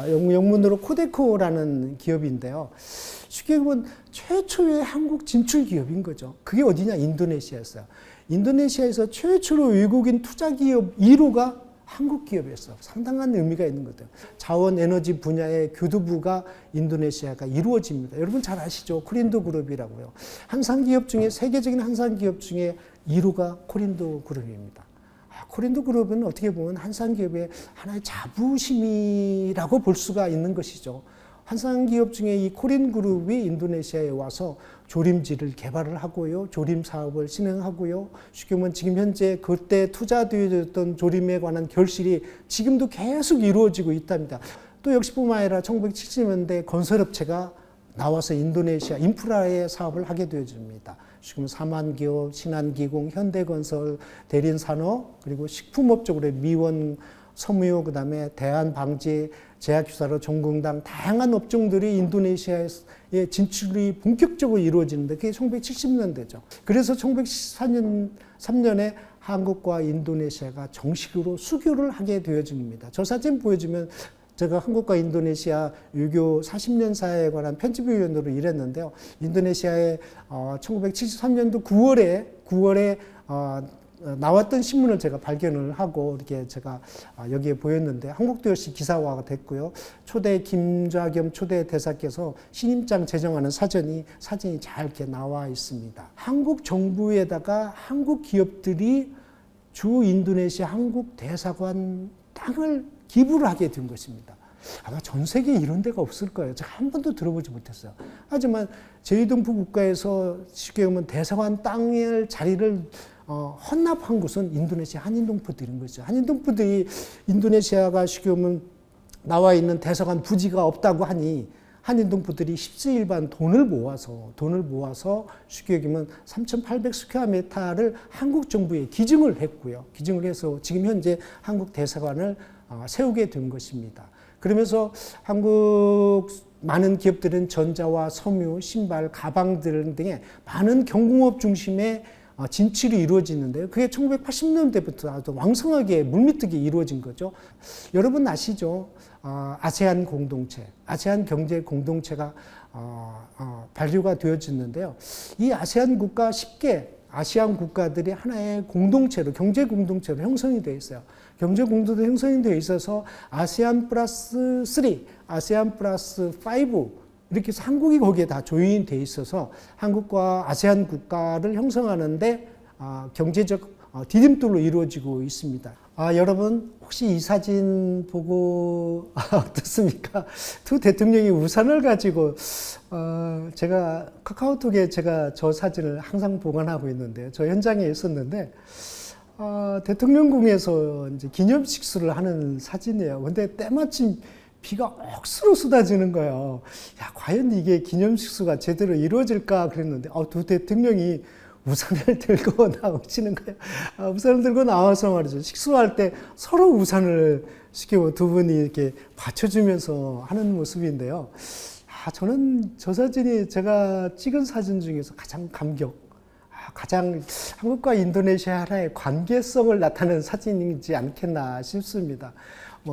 영문으로 코데코라는 기업인데요. 쉽게 보면 최초의 한국 진출 기업인 거죠. 그게 어디냐? 인도네시아였어요. 인도네시아에서 최초로 외국인 투자 기업 1호가 한국 기업이었어. 상당한 의미가 있는 거죠. 자원 에너지 분야의 교두부가 인도네시아가 이루어집니다. 여러분 잘 아시죠? 코린도 그룹이라고요. 한산 기업 중에 세계적인 한산 기업 중에 1호가 코린도 그룹입니다. 코린도 그룹은 어떻게 보면 한산 기업의 하나의 자부심이라고 볼 수가 있는 것이죠. 한산 기업 중에 이 코린 그룹이 인도네시아에 와서 조림지를 개발을 하고요. 조림 사업을 진행하고요. 쉽게 보면 지금 현재 그때 투자되었던 조림에 관한 결실이 지금도 계속 이루어지고 있답니다. 또 역시뿐만 아니라 1970년대 건설업체가 나와서 인도네시아 인프라의 사업을 하게 되어집니다. 지금 사만기업, 신한기공, 현대건설, 대린산업, 그리고 식품업 쪽으로 미원, 섬유, 그 다음에 대한방지, 제약주사로 종공당 다양한 업종들이 인도네시아에 진출이 본격적으로 이루어지는데 그게 1970년대죠. 그래서 1973년에 한국과 인도네시아가 정식으로 수교를 하게 되어집니다. 저 사진 보여주면 제가 한국과 인도네시아 유교 40년사에 관한 편집위원으로 일했는데요. 인도네시아에 1973년도 9월에 나왔던 신문을 제가 발견을 하고 이렇게 제가 여기에 보였는데 한국도 역시 기사화가 됐고요. 초대 김좌겸 초대 대사께서 신임장 제정하는 사진이 잘 이렇게 나와 있습니다. 한국 정부에다가 한국 기업들이 주 인도네시아 한국 대사관 땅을 기부를 하게 된 것입니다. 아마 전 세계에 이런 데가 없을 거예요. 제가 한 번도 들어보지 못했어요. 하지만 제2등부 국가에서 쉽게 보면 대사관 땅의 자리를 헌납한 곳은 인도네시아 한인동포들인 거죠. 한인동포들이 인도네시아가 쉽게 보면 나와 있는 대사관 부지가 없다고 하니 한인동포들이 십시일반 돈을 모아서 쉽게 얘기하면 3,800스퀘어미터를 한국 정부에 기증을 했고요. 기증을 해서 지금 현재 한국 대사관을 세우게 된 것입니다. 그러면서 한국 많은 기업들은 전자와 섬유, 신발, 가방들 등의 많은 경공업 중심의 진출이 이루어지는데요. 그게 1980년대부터 아주 왕성하게 물밑하게 이루어진 거죠. 여러분 아시죠? 아세안 공동체, 아세안 경제 공동체가 발효가 되어졌는데요. 이 아세안 국가 10개 아시안 국가들이 하나의 공동체로, 경제 공동체로 형성이 되어 있어요. 경제 공동체로 형성이 되어 있어서 아세안 플러스 3, 아세안 플러스 5 이렇게 해서 한국이 거기에 다 조인이 되어 있어서 한국과 아세안 국가를 형성하는데 경제적 디딤돌로 이루어지고 있습니다. 여러분 혹시 이 사진 보고 어떻습니까? 두 대통령이 우산을 가지고 제가 카카오톡에 제가 저 사진을 항상 보관하고 있는데 저 현장에 있었는데 대통령궁에서 이제 기념식수를 하는 사진이에요. 근데 때마침 비가 억수로 쏟아지는 거예요. 야, 과연 이게 기념식수가 제대로 이루어질까 그랬는데 두 대통령이 우산을 들고 나오시는 거예요. 우산을 들고 나와서 말이죠. 식수할 때 서로 우산을 시키고 두 분이 이렇게 받쳐주면서 하는 모습인데요. 저는 저 사진이 제가 찍은 사진 중에서 가장 가장 한국과 인도네시아 하나의 관계성을 나타내는 사진이지 않겠나 싶습니다.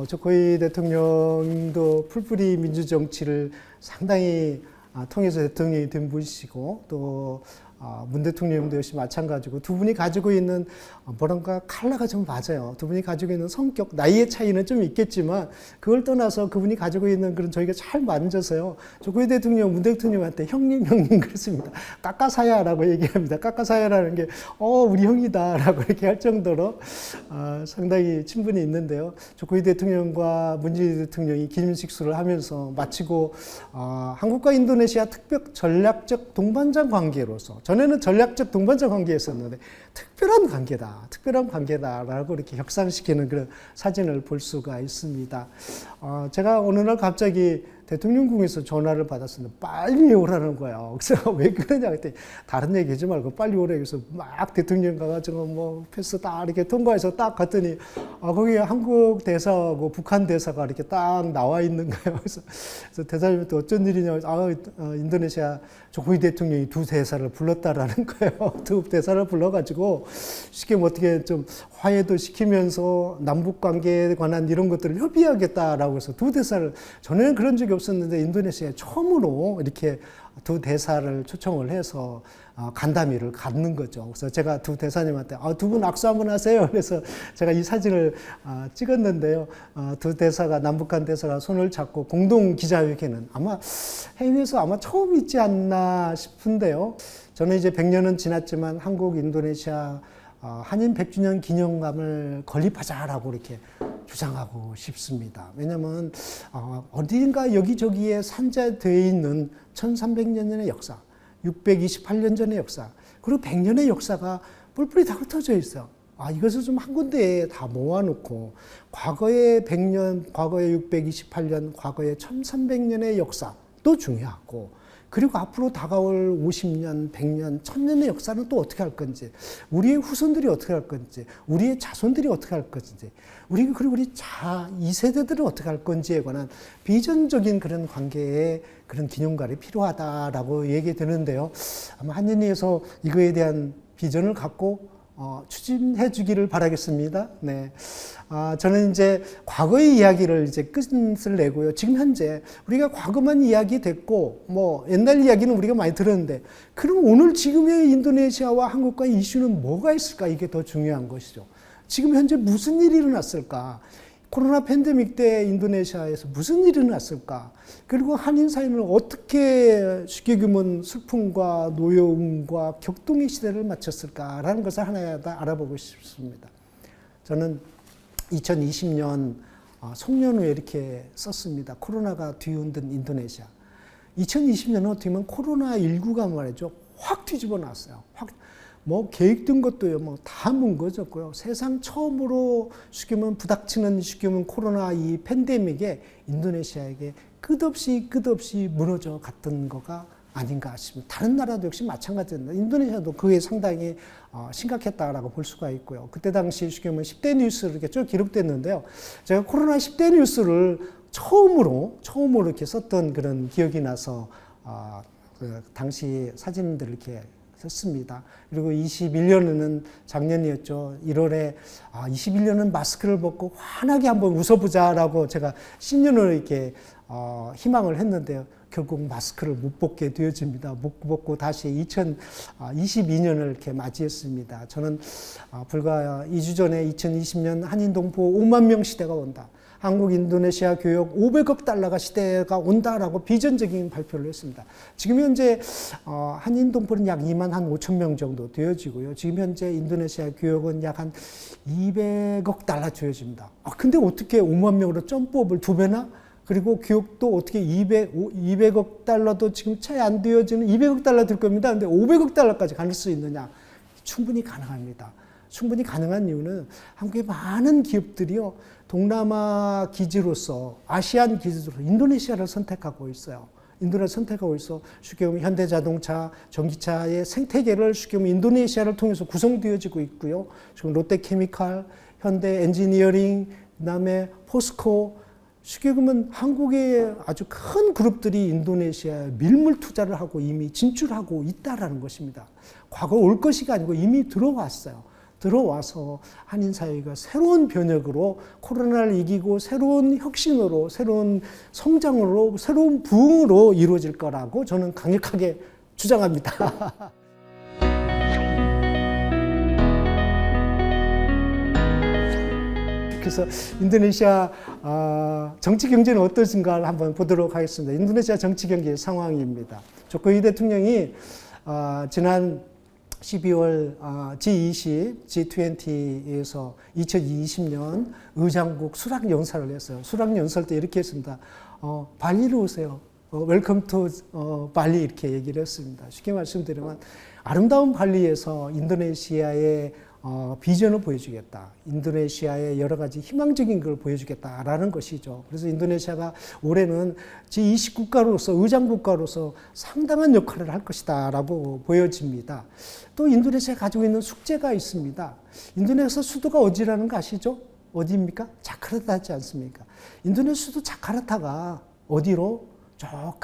조코이 대통령도 풀뿌리 민주정치를 상당히 통해서 대통령이 된 분이시고 또 문 대통령도 역시 마찬가지고 두 분이 가지고 있는 뭐랄까 컬러가 좀 맞아요. 두 분이 가지고 있는 성격, 나이의 차이는 좀 있겠지만 그걸 떠나서 그분이 가지고 있는 그런 저희가 잘 맞아서요. 조코이 대통령, 문 대통령한테 형님 그랬습니다. 까까사야라고 얘기합니다. 까까사야라는 게 우리 형이다라고 이렇게 할 정도로 상당히 친분이 있는데요. 조코이 대통령과 문재인 대통령이 기념식수를 하면서 마치고 한국과 인도네시아 특별 전략적 동반자 관계로서 전에는 전략적 동반자 관계였었는데 특별한 관계다라고 이렇게 격상시키는 그런 사진을 볼 수가 있습니다. 제가 어느 날 갑자기 대통령궁에서 전화를 받았었는데 빨리 오라는 거예요. 그래서 왜 그러냐 그랬더니 다른 얘기 하지 말고 빨리 오래 해서 막 대통령 가가지고 패스 딱 이렇게 통과해서 딱 갔더니 거기 한국 대사하고 북한 대사가 이렇게 딱 나와 있는 거예요. 그래서 대사님이 또 어쩐 일이냐고 인도네시아 조코이 대통령이 두 대사를 불렀다라는 거예요. 두 대사를 불러가지고 쉽게 어떻게 좀 화해도 시키면서 남북 관계에 관한 이런 것들을 협의하겠다라고 해서 두 대사를 전에는 그런 적이 없었는데 인도네시아에 처음으로 이렇게 두 대사를 초청을 해서 간담회를 갖는 거죠. 그래서 제가 두 대사님한테 두 분 악수 한번 하세요. 그래서 제가 이 사진을 찍었는데요. 두 대사가 남북한 대사가 손을 잡고 공동 기자회견은 아마 해외에서 아마 처음 있지 않나 싶은데요. 저는 이제 100년은 지났지만 한국 인도네시아 한인 100주년 기념관을 건립하자라고 이렇게 주장하고 싶습니다. 왜냐하면 어딘가 여기저기에 산재되어 있는 1300년의 역사, 628년 전의 역사, 그리고 100년의 역사가 뿔뿔이 다 흩어져 있어요. 이것을 좀 한 군데에 다 모아놓고 과거의 100년, 과거의 628년, 과거의 1300년의 역사도 중요하고 그리고 앞으로 다가올 50년, 100년, 1000년의 역사는 또 어떻게 할 건지, 우리의 후손들이 어떻게 할 건지, 우리의 자손들이 어떻게 할 건지, 그리고 우리 2세대들은 어떻게 할 건지에 관한 비전적인 그런 관계의 그런 기념관이 필요하다라고 얘기 드는데요. 아마 한인회에서 이거에 대한 비전을 갖고 추진해 주기를 바라겠습니다. 네. 저는 이제 과거의 이야기를 이제 끝을 내고요. 지금 현재 우리가 과거만 이야기 됐고, 옛날 이야기는 우리가 많이 들었는데, 그럼 오늘 지금의 인도네시아와 한국과의 이슈는 뭐가 있을까? 이게 더 중요한 것이죠. 지금 현재 무슨 일이 일어났을까? 코로나 팬데믹 때 인도네시아에서 무슨 일이 일어났을까? 그리고 한인 사회는 어떻게 쉽게 보면 슬픔과 노여움과 격동의 시대를 마쳤을까라는 것을 하나하나 알아보고 싶습니다. 저는 2020년 송년회에 이렇게 썼습니다. 코로나가 뒤흔든 인도네시아. 2020년은 어떻게 보면 코로나19가 말이죠. 확 뒤집어 놨어요. 계획된 것도요, 다 뭉거졌고요. 세상 처음으로 쉽게 보면 부닥치는 쉽게 보면 코로나 이 팬데믹에 인도네시아에게 끝없이 무너져 갔던 거가 아닌가 싶습니다. 다른 나라도 역시 마찬가지입니다. 인도네시아도 그게 상당히 심각했다라고 볼 수가 있고요. 그때 당시 쉽게 보면 10대 뉴스를 이렇게 쭉 기록됐는데요. 제가 코로나 10대 뉴스를 처음으로 이렇게 썼던 그런 기억이 나서 그 당시 사진들을 이렇게 썼습니다. 그리고 21년은 작년이었죠. 1월에 21년은 마스크를 벗고 환하게 한번 웃어보자라고 제가 신년을 이렇게 희망을 했는데요. 결국 마스크를 못 벗게 되어집니다. 못 벗고 다시 2022년을 이렇게 맞이했습니다. 저는 불과 2주 전에 2020년 한인동포 5만 명 시대가 온다. 한국 인도네시아 교역 500억 달러가 시대가 온다라고 비전적인 발표를 했습니다. 지금 현재 한인 동포는 약 2만 한 5천 명 정도 되어지고요. 지금 현재 인도네시아 교역은 약 한 200억 달러 되어집니다. 근데 어떻게 5만 명으로 점프업을 2배나? 그리고 교역도 어떻게 200억 달러도 지금 차이 안 되어지는 200억 달러 될 겁니다. 근데 500억 달러까지 갈 수 있느냐? 충분히 가능합니다. 충분히 가능한 이유는 한국의 많은 기업들이요, 동남아 기지로서, 아시안 기지로서 인도네시아를 선택하고 있어요. 인도네시아를 선택하고 있어. 쉽게 보면 현대자동차, 전기차의 생태계를 쉽게 보면 인도네시아를 통해서 구성되어지고 있고요. 지금 롯데케미칼, 현대엔지니어링, 그다음에 포스코, 쉽게 보면 한국의 아주 큰 그룹들이 인도네시아에 밀물 투자를 하고 이미 진출하고 있다라는 것입니다. 과거 올 것이 아니고 이미 들어와서 한인 사회가 새로운 변혁으로 코로나를 이기고 새로운 혁신으로, 새로운 성장으로, 새로운 부흥으로 이루어질 거라고 저는 강력하게 주장합니다. 그래서 인도네시아 정치 경제는 어떠신가 한번 보도록 하겠습니다. 인도네시아 정치 경제 상황입니다. 조코 위대통령이 지난 12월 G20, G20에서 2020년 의장국 수락 연설을 했어요. 수락 연설 때 이렇게 했습니다. 발리로 오세요. 웰컴 투 발리 이렇게 얘기를 했습니다. 쉽게 말씀드리면 아름다운 발리에서 인도네시아의 비전을 보여주겠다. 인도네시아의 여러 가지 희망적인 걸 보여주겠다라는 것이죠. 그래서 인도네시아가 올해는 G20 국가로서, 의장 국가로서 상당한 역할을 할 것이다라고 보여집니다. 또 인도네시아가 가지고 있는 숙제가 있습니다. 인도네시아 수도가 어디라는 거 아시죠? 어디입니까? 자카르타지 않습니까? 인도네시아 수도 자카르타가 어디로? 저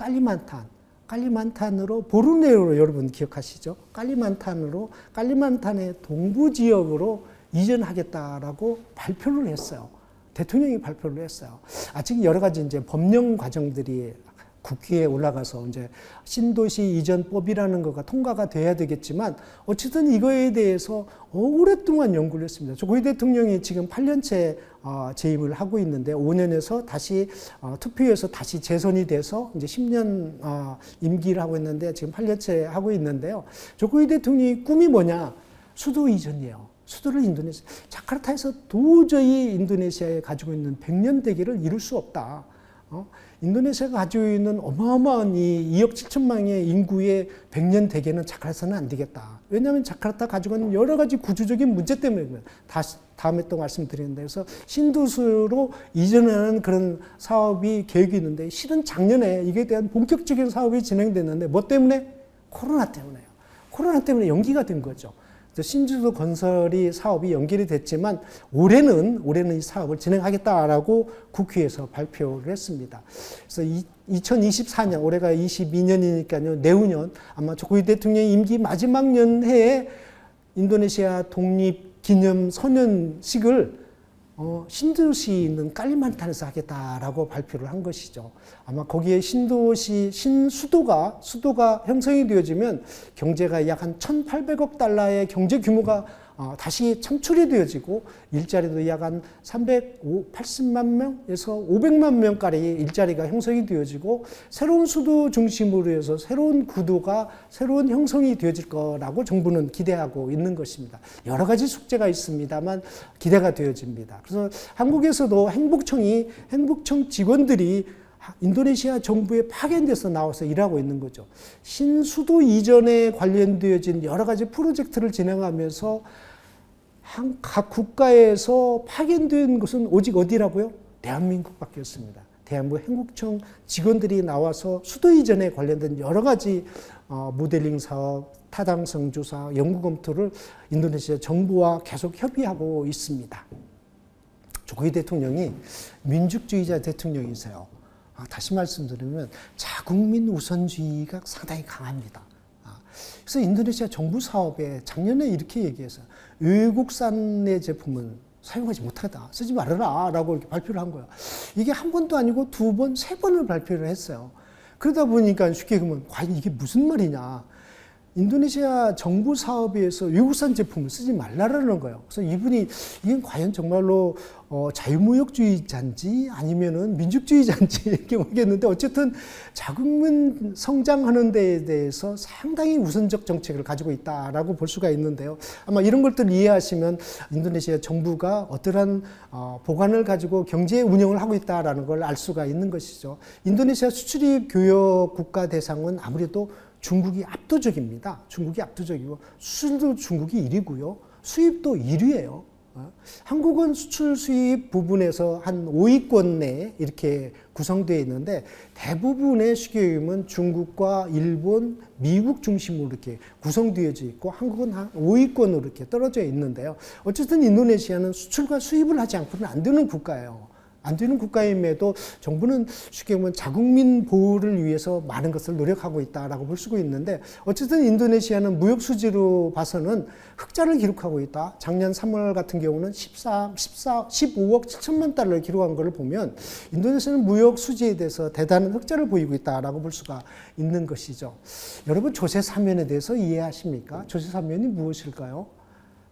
깔리만탄으로 보르네오로 여러분 기억하시죠? 깔리만탄의 동부 지역으로 이전하겠다라고 발표를 했어요. 대통령이 발표를 했어요. 아직 여러 가지 이제 법령 과정들이 국회에 올라가서 이제 신도시 이전법이라는 거가 통과가 돼야 되겠지만 어쨌든 이거에 대해서 오랫동안 연구를 했습니다. 조코이 대통령이 지금 8년째 재임을 하고 있는데 5년에서 다시 투표에서 다시 재선이 돼서 이제 10년 임기를 하고 있는데 지금 8년째 하고 있는데요. 조코이 대통령의 꿈이 뭐냐? 수도 이전이에요. 수도를 인도네시아, 자카르타에서 도저히 인도네시아에 가지고 있는 100년 대계를 이룰 수 없다. 인도네시아가 가지고 있는 어마어마한 이 2억 7천만의 인구의 100년 대계는 자카르타는 안 되겠다. 왜냐하면 자카르타 가지고 있는 여러 가지 구조적인 문제 때문에 다음에 또 말씀드리는데, 그래서 신도시로 이전하는 그런 사업이 계획이 있는데, 실은 작년에 이게 대한 본격적인 사업이 진행됐는데, 뭐 때문에? 코로나 때문에요. 코로나 때문에 연기가 된 거죠. 신주도 건설이 사업이 연결이 됐지만 올해는 이 사업을 진행하겠다라고 국회에서 발표를 했습니다. 그래서 2024년, 올해가 22년이니까요. 내후년 아마 조코위 대통령의 임기 마지막 연해에 인도네시아 독립 기념 선언식을 신도시에 있는 깔리만탄에서 하겠다라고 발표를 한 것이죠. 아마 거기에 수도가 형성이 되어지면 경제가 약 한 1,800억 달러의 경제 규모가 다시 창출이 되어지고 일자리도 약 한 380만 명에서 500만 명까지 일자리가 형성이 되어지고 새로운 수도 중심으로 해서 새로운 구도가 새로운 형성이 되어질 거라고 정부는 기대하고 있는 것입니다. 여러 가지 숙제가 있습니다만 기대가 되어집니다. 그래서 한국에서도 행복청 직원들이 인도네시아 정부에 파견돼서 나와서 일하고 있는 거죠. 신수도 이전에 관련되어진 여러 가지 프로젝트를 진행하면서 각 국가에서 파견된 것은 오직 어디라고요? 대한민국밖에 없습니다. 대한민국 행복청 직원들이 나와서 수도 이전에 관련된 여러 가지 모델링 사업, 타당성 조사, 연구 검토를 인도네시아 정부와 계속 협의하고 있습니다. 조코위 대통령이 민족주의자 대통령이세요. 다시 말씀드리면 자국민 우선주의가 상당히 강합니다. 그래서 인도네시아 정부 사업에 작년에 이렇게 얘기해서 외국산의 제품은 사용하지 못하다, 쓰지 말아라 라고 이렇게 발표를 한 거예요. 이게 한 번도 아니고 두 번, 세 번을 발표를 했어요. 그러다 보니까 쉽게 보면 과연 이게 무슨 말이냐. 인도네시아 정부 사업에서 외국산 제품을 쓰지 말라라는 거예요. 그래서 이분이 이게 과연 정말로 자유무역주의자인지 아니면은 민족주의자인지 이렇게 모르겠는데 어쨌든 자국민 성장하는 데에 대해서 상당히 우선적 정책을 가지고 있다라고 볼 수가 있는데요. 아마 이런 것들을 이해하시면 인도네시아 정부가 어떠한 보관을 가지고 경제 운영을 하고 있다라는 걸 알 수가 있는 것이죠. 인도네시아 수출입 교역 국가 대상은 아무래도 중국이 압도적입니다. 중국이 압도적이고 수출도 중국이 1위고요. 수입도 1위예요. 한국은 수출 수입 부분에서 한 5위권 내에 이렇게 구성되어 있는데 대부분의 수교육은 중국과 일본, 미국 중심으로 이렇게 구성되어져 있고 한국은 한 5위권으로 이렇게 떨어져 있는데요. 어쨌든 인도네시아는 수출과 수입을 하지 않고는 안 되는 국가예요. 안 되는 국가임에도 정부는 쉽게 보면 자국민 보호를 위해서 많은 것을 노력하고 있다라고 볼 수가 있는데 어쨌든 인도네시아는 무역 수지로 봐서는 흑자를 기록하고 있다. 작년 3월 같은 경우는 15억 7천만 달러를 기록한 것을 보면 인도네시아는 무역 수지에 대해서 대단한 흑자를 보이고 있다라고 볼 수가 있는 것이죠. 여러분 조세 사면에 대해서 이해하십니까? 조세 사면이 무엇일까요?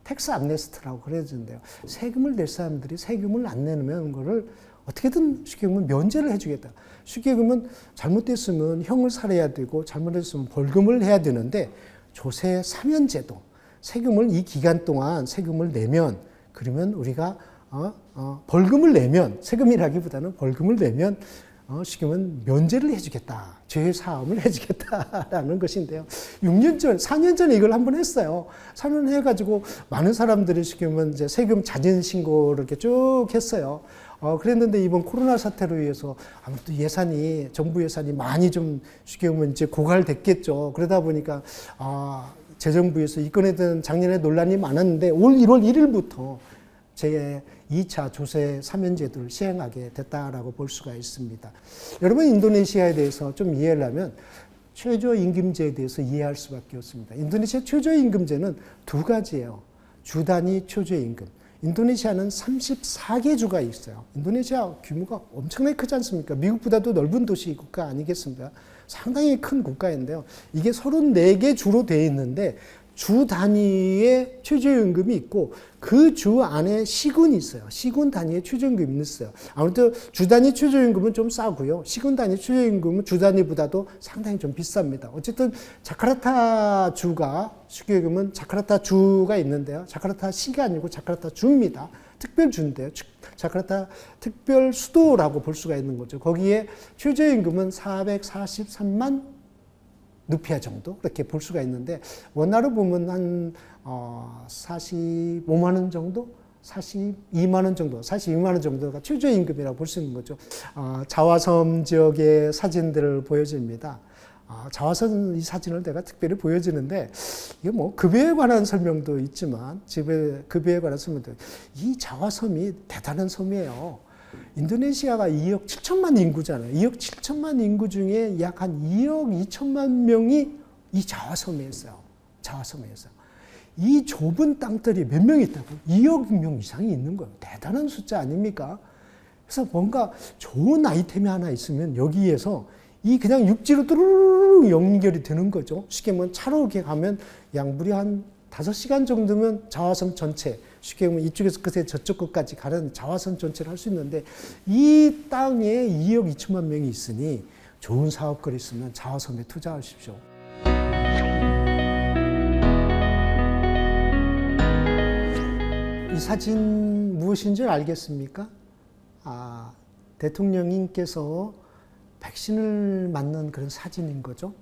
텍스 암네스트라고 그래주는데요. 세금을 낼 사람들이 세금을 안 내면 그거를 어떻게든 쉽게 보면 면제를 해주겠다. 쉽게 보면 잘못됐으면 형을 살해야 되고 잘못했으면 벌금을 해야 되는데 조세 사면제도, 세금을 이 기간 동안 세금을 내면 그러면 우리가 벌금을 내면 세금이라기보다는 벌금을 내면 쉽게 보면 면제를 해주겠다. 죄의 사함을 해주겠다라는 것인데요. 6년 전, 4년 전에 이걸 한번 했어요. 4년 해가지고 많은 사람들이 쉽게 보면 이제 세금 자진 신고를 이렇게 쭉 했어요. 그랬는데 이번 코로나 사태로 인해서 아무래도 예산이, 정부 예산이 많이 좀 쉽게 보면 이제 고갈됐겠죠. 그러다 보니까, 재정부에서 이 건에 대한 작년에 논란이 많았는데 올 1월 1일부터 제2차 조세 사면제도를 시행하게 됐다라고 볼 수가 있습니다. 여러분 인도네시아에 대해서 좀 이해를 하면 최저임금제에 대해서 이해할 수밖에 없습니다. 인도네시아 최저임금제는 두 가지예요. 주 단위 최저임금. 인도네시아는 34개 주가 있어요. 인도네시아 규모가 엄청나게 크지 않습니까? 미국보다도 넓은 도시 국가 아니겠습니까? 상당히 큰 국가인데요. 이게 34개 주로 되어 있는데 주 단위의 최저임금이 있고 그 주 안에 시군이 있어요. 시군 단위의 최저임금이 있어요. 아무튼 주 단위 최저임금은 좀 싸고요. 시군 단위 최저임금은 주 단위보다도 상당히 좀 비쌉니다. 어쨌든 자카르타 주가 수교임금은 자카르타 주가 있는데요. 자카르타 시가 아니고 자카르타 주입니다. 특별 주인데요. 자카르타 특별 수도라고 볼 수가 있는 거죠. 거기에 최저임금은 443만 루피아 정도 그렇게 볼 수가 있는데 원화로 보면 한 45만 원 정도 42만 원 정도, 42만 원 정도가 최저임금이라고 볼 수 있는 거죠. 자화섬 지역의 사진들을 보여줍니다. 자화섬 이 사진을 내가 특별히 보여주는데, 이게 뭐 급여에 관한 설명도 있지만, 급여에 관한 설명도, 이 자화섬이 대단한 섬이에요. 인도네시아가 2억 7천만 인구잖아요. 2억 7천만 인구 중에 약 한 2억 2천만 명이 이 자화섬에 있어요. 자화섬에 있어요. 이 좁은 땅들이 몇 명 있다고? 2억 명 이상이 있는 거예요. 대단한 숫자 아닙니까? 그래서 뭔가 좋은 아이템이 하나 있으면 여기에서 이 그냥 육지로 뚜루루루 연결이 되는 거죠. 쉽게 말하면 차로 이렇게 가면 양불이 한 5시간 정도면 자화섬 전체, 쉽게 보면 이쪽에서 끝에 저쪽 끝까지 가는 자화섬 전체를 할 수 있는데, 이 땅에 2억 2천만 명이 있으니 좋은 사업거리 있으면 자화섬에 투자하십시오. 이 사진 무엇인지 알겠습니까? 대통령님께서 백신을 맞는 그런 사진인 거죠.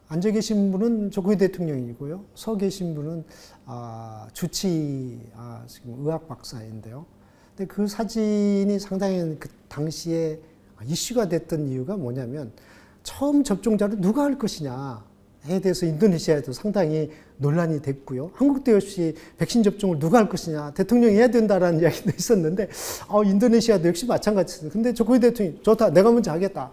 앉아 계신 분은 조코이 대통령이고요. 서 계신 분은 주치 지금 의학 박사인데요. 근데 그 사진이 상당히 그 당시에 이슈가 됐던 이유가 뭐냐면, 처음 접종자를 누가 할 것이냐에 대해서 인도네시아에도 상당히 논란이 됐고요. 한국도 역시 백신 접종을 누가 할 것이냐, 대통령이 해야 된다라는 이야기도 있었는데, 인도네시아도 역시 마찬가지였어요. 근데 조코이 대통령이 좋다, 내가 먼저 하겠다.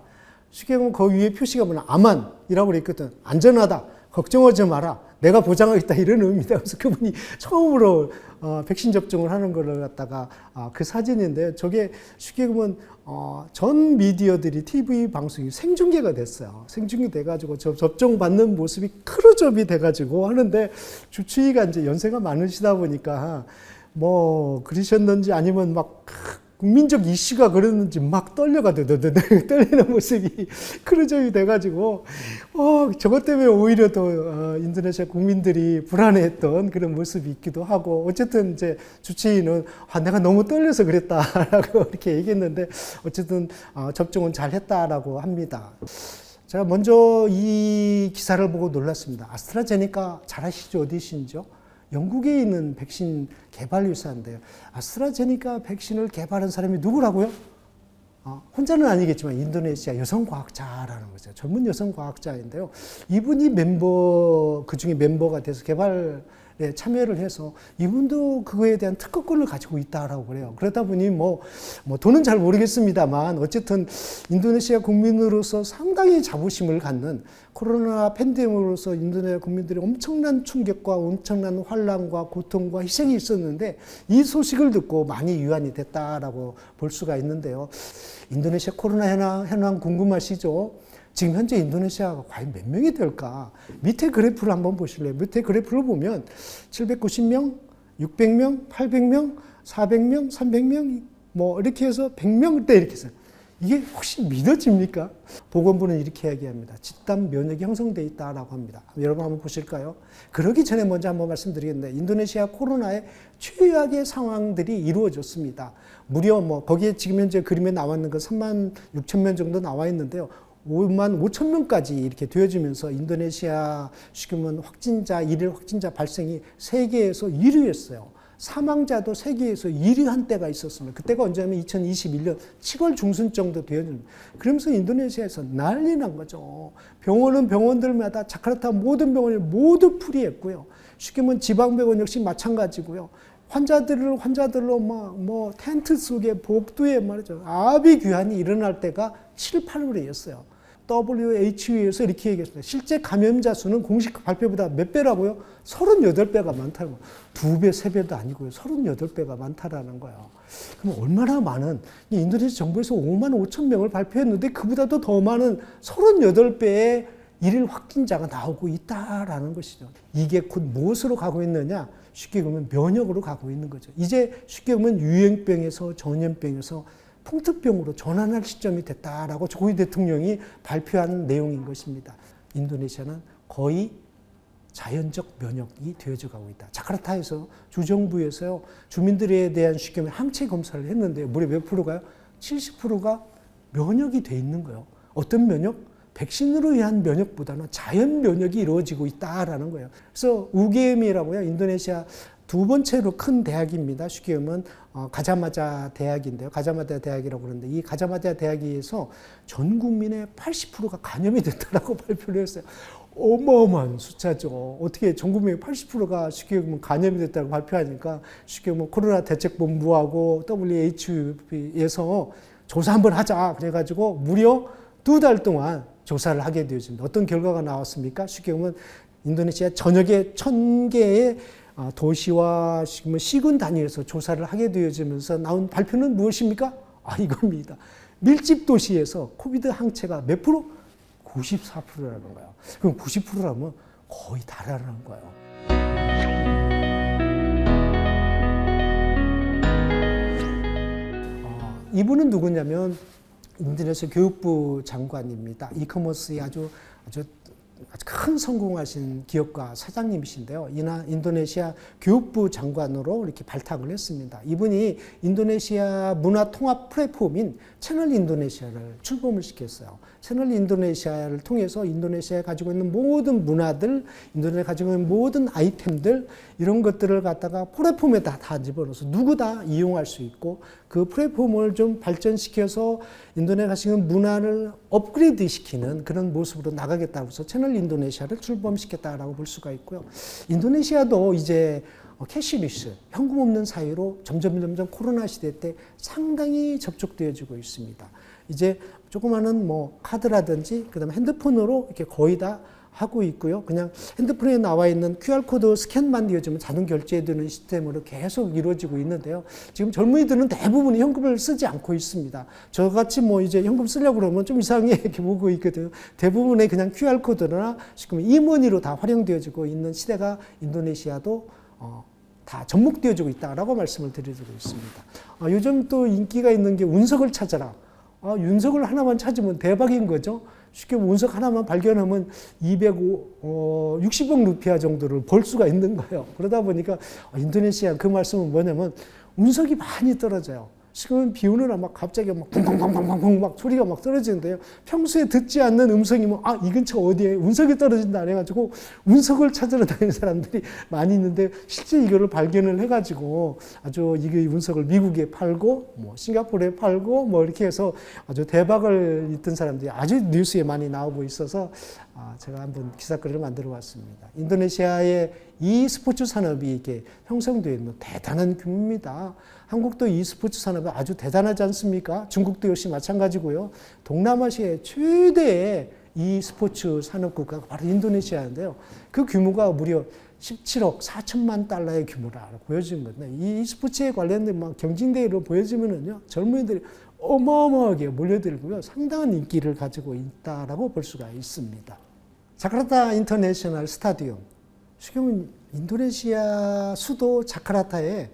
쉽게 보면 그 위에 표시가 뭐냐, 아만이라고 그랬거든. 안전하다, 걱정하지 마라, 내가 보장하겠다, 이런 의미다. 그래서 그분이 처음으로 백신 접종을 하는 걸 갖다가 그 사진인데요. 저게 쉽게 보면 전 미디어들이 TV 방송이 생중계가 됐어요. 생중계 돼가지고 접종 받는 모습이 클로즈업이 돼가지고 하는데, 주치의가 이제 연세가 많으시다 보니까 뭐 그러셨는지 아니면 막 국민적 이슈가 그랬는지 막 떨려가지고 떨리는 모습이 클로즈업이 돼가지고 저것 때문에 오히려 더 인도네시아 국민들이 불안해했던 그런 모습이 있기도 하고, 어쨌든 이제 주치의는 내가 너무 떨려서 그랬다라고 이렇게 얘기했는데, 어쨌든 접종은 잘 했다라고 합니다. 제가 먼저 이 기사를 보고 놀랐습니다. 아스트라제네카 잘 아시죠? 어디신지요? 영국에 있는 백신 개발 회사인데요. 아스트라제네카 백신을 개발한 사람이 누구라고요? 혼자는 아니겠지만 인도네시아 여성 과학자라는 거죠. 젊은 여성 과학자인데요. 이분이 그중에 멤버가 돼서 개발에 참여를 해서, 이분도 그거에 대한 특허권을 가지고 있다라고 그래요. 그러다 보니 뭐 돈은 잘 모르겠습니다만, 어쨌든 인도네시아 국민으로서 상당히 자부심을 갖는, 코로나 팬데믹으로서 인도네시아 국민들이 엄청난 충격과 엄청난 환란과 고통과 희생이 있었는데, 이 소식을 듣고 많이 위안이 됐다라고 볼 수가 있는데요. 인도네시아 코로나 현황 궁금하시죠? 지금 현재 인도네시아가 과연 몇 명이 될까? 밑에 그래프를 한번 보실래요? 밑에 그래프를 보면 790명, 600명, 800명, 400명, 300명, 뭐 이렇게 해서 100명대 이렇게 해서, 이게 혹시 믿어집니까? 보건부는 이렇게 이야기합니다. 집단 면역이 형성되어 있다라고 합니다. 여러분 한번 보실까요? 그러기 전에 먼저 한번 말씀드리겠는데, 인도네시아 코로나의 최악의 상황들이 이루어졌습니다. 무려 거기에 지금 현재 그림에 나왔는 그 3만 6천 명 정도 나와 있는데요. 5만 5천 명까지 이렇게 되어지면서 인도네시아 지금은 일일 확진자 발생이 세계에서 1위였어요. 사망자도 세계에서 1위 한 때가 있었습니다. 그때가 언제냐면 2021년 7월 중순 정도 되었는데, 그러면서 인도네시아에서 난리 난 거죠. 병원은 병원들마다 자카르타 모든 병원이 모두 풀이했고요. 쉽게 말하면 지방병원 역시 마찬가지고요. 환자들로 텐트 속에 복도에 말이죠. 아비규환이 일어날 때가 7, 8월이었어요. WHO에서 이렇게 얘기했습니다. 실제 감염자 수는 공식 발표보다 몇 배라고요? 38배가 많다고. 2배, 3배도 아니고요. 38배가 많다라는 거예요. 그럼 얼마나 많은, 인도네시아 정부에서 5만 5천 명을 발표했는데 그보다도 더 많은 38배의 일일 확진자가 나오고 있다라는 것이죠. 이게 곧 무엇으로 가고 있느냐? 쉽게 보면 면역으로 가고 있는 거죠. 이제 쉽게 보면 유행병에서 전염병에서 풍토병으로 전환할 시점이 됐다라고 조코이 대통령이 발표한 내용인 것입니다. 인도네시아는 거의 자연적 면역이 되어져 가고 있다. 자카르타에서 주정부에서요, 주민들에 대한 쉽게 말하면 항체 검사를 했는데 무려 몇 프로가요? 70%가 면역이 돼 있는 거예요. 어떤 면역? 백신으로 의한 면역보다는 자연 면역이 이루어지고 있다라는 거예요. 그래서 우게엠이라고요, 인도네시아 두 번째로 큰 대학입니다. 쉽게 보면 가자마자 대학인데요. 가자마자 대학이라고 그러는데 이 가자마자 대학에서 전 국민의 80%가 감염이 됐다라고 발표를 했어요. 어마어마한 숫자죠. 어떻게 전 국민의 80%가 쉽게 보면 감염이 됐다고 발표하니까 쉽게 보면 코로나 대책본부하고 WHO에서 조사 한번 하자 그래가지고 무려 2달 동안 조사를 하게 되었습니다. 어떤 결과가 나왔습니까? 쉽게 보면 인도네시아 전역의 1000개의 도시와 시군 단위에서 조사를 하게 되어지면서 나온 발표는 무엇입니까? 이겁니다. 밀집 도시에서 코비드 항체가 몇 프로? 94%라는 거예요. 그럼 90%라면 거의 다라는 거예요. 이분은 누구냐면 인도네시아 교육부 장관입니다. 이커머스에 아주 큰 성공하신 기업가 사장님이신데요. 인도네시아 교육부 장관으로 이렇게 발탁을 했습니다. 이분이 인도네시아 문화 통합 플랫폼인 채널 인도네시아를 출범을 시켰어요. 채널 인도네시아를 통해서 인도네시아에 가지고 있는 모든 문화들, 인도네시아에 가지고 있는 모든 아이템들 이런 것들을 갖다가 플랫폼에 다 집어넣어서 누구 다 이용할 수 있고 그 플랫폼을 좀 발전시켜서 인도네시아에 가지고 있는 문화를 업그레이드 시키는 그런 모습으로 나가겠다고 해서 채널 인도네시아를 출범시켰다라고 볼 수가 있고요. 인도네시아도 이제 캐시리스, 현금 없는 사회로 점점 코로나 시대 때 상당히 접촉되어지고 있습니다. 이제 조그마한 카드라든지 그다음에 핸드폰으로 이렇게 거의 다 하고 있고요. 그냥 핸드폰에 나와 있는 QR코드 스캔만 되어지면 자동 결제되는 시스템으로 계속 이루어지고 있는데요. 지금 젊은이들은 대부분이 현금을 쓰지 않고 있습니다. 저같이 이제 현금 쓰려고 그러면 좀 이상하게 이렇게 보고 있거든요. 대부분의 그냥 QR코드나 지금 이머니로 다 활용되어지고 있는 시대가 인도네시아도 다 접목되어지고 있다라고 말씀을 드리고 있습니다. 요즘 또 인기가 있는 게 운석을 찾아라. 윤석을 하나만 찾으면 대박인 거죠. 쉽게 운석 하나만 발견하면 260억 루피아 정도를 벌 수가 있는 거예요. 그러다 보니까 인도네시아 그 말씀은 뭐냐면 운석이 많이 떨어져요. 지금 비 오는 날 갑자기 쿵쿵쿵쿵쿵 소리가 떨어지는데요. 평소에 듣지 않는 음성이면 이 근처 어디에 운석이 떨어진다 해가지고 운석을 찾으러 다니는 사람들이 많이 있는데 실제 이거를 발견을 해가지고 아주 이게 운석을 미국에 팔고 싱가포르에 팔고 이렇게 해서 아주 대박을 잇은 사람들이 아주 뉴스에 많이 나오고 있어서 제가 한번 기사거리를 만들어 왔습니다. 인도네시아의 e스포츠 산업이 이게 형성되어 있는 대단한 규모입니다. 한국도 e스포츠 산업이 아주 대단하지 않습니까? 중국도 역시 마찬가지고요. 동남아시아의 최대의 e스포츠 산업 국가가 바로 인도네시아인데요. 그 규모가 무려 17억 4천만 달러의 규모라고 보여지는 건데 이 e스포츠에 관련된 경쟁대회로 보여지면은요 젊은이들이 어마어마하게 몰려들고요 상당한 인기를 가지고 있다라고 볼 수가 있습니다. 자카르타 인터내셔널 스타디움. 지금 인도네시아 수도 자카르타에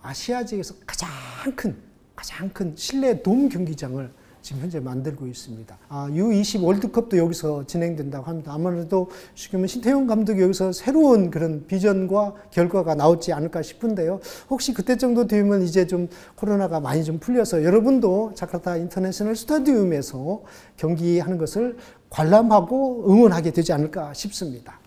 아시아 지역에서 가장 큰 실내 돔 경기장을 지금 현재 만들고 있습니다. U20 월드컵도 여기서 진행된다고 합니다. 아무래도 지금 신태용 감독이 여기서 새로운 그런 비전과 결과가 나오지 않을까 싶은데요. 혹시 그때 정도 되면 이제 좀 코로나가 많이 좀 풀려서 여러분도 자카르타 인터내셔널 스타디움에서 경기하는 것을 관람하고 응원하게 되지 않을까 싶습니다.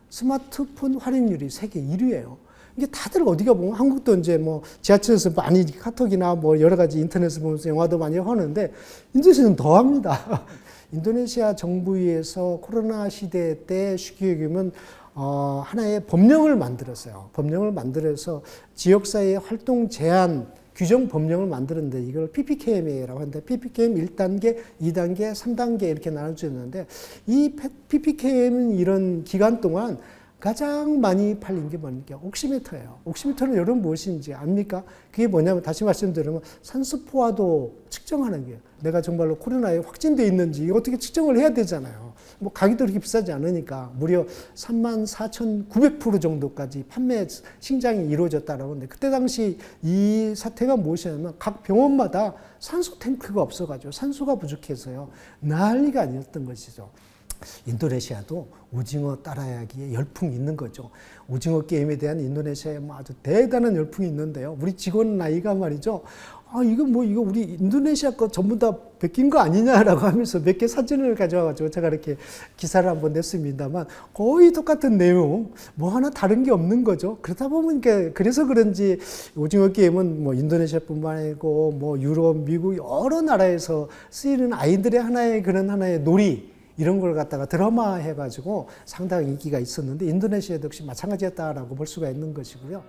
스마트폰 활용률이 세계 1위예요. 이게 다들 어디가 보면 한국도 이제 지하철에서 많이 카톡이나 여러 가지 인터넷을 보면서 영화도 많이 하는데 인도네시아는 더 합니다. 인도네시아 정부에서 코로나 시대 때 쉽게 얘기하면 하나의 법령을 만들었어요. 법령을 만들어서 지역사회 활동 제한 규정 법령을 만드는데 이걸 PPKM이라고 하는데 PPKM 1단계, 2단계, 3단계 이렇게 나눠주는데 이 PPKM은 이런 기간 동안 가장 많이 팔린 게 뭡니까? 옥시미터예요. 옥시미터는 여러분 무엇인지 압니까? 그게 뭐냐면 다시 말씀드리면 산소 포화도 측정하는 거예요. 내가 정말로 코로나에 확진돼 있는지 어떻게 측정을 해야 되잖아요. 가격도 그렇게 비싸지 않으니까 무려 34,900% 정도까지 판매 신장이 이루어졌다라고 하는데 그때 당시 이 사태가 무엇이냐면 각 병원마다 산소 탱크가 없어가지고 산소가 부족해서요. 난리가 아니었던 것이죠. 인도네시아도 오징어 따라야기에 열풍이 있는 거죠. 오징어 게임에 대한 인도네시아에 아주 대단한 열풍이 있는데요. 우리 직원 나이가 말이죠. 이거 우리 인도네시아 거 전부 다 베낀 거 아니냐라고 하면서 몇 개 사진을 가져와가지고 제가 이렇게 기사를 한번 냈습니다만 거의 똑같은 내용, 뭐 하나 다른 게 없는 거죠. 그러다 보면 그래서 그런지 오징어 게임은 뭐 인도네시아뿐만 아니고 뭐 유럽, 미국 여러 나라에서 쓰이는 아이들의 하나의 놀이, 이런 걸 갖다가 드라마 해가지고 상당히 인기가 있었는데 인도네시아도 역시 마찬가지였다라고 볼 수가 있는 것이고요.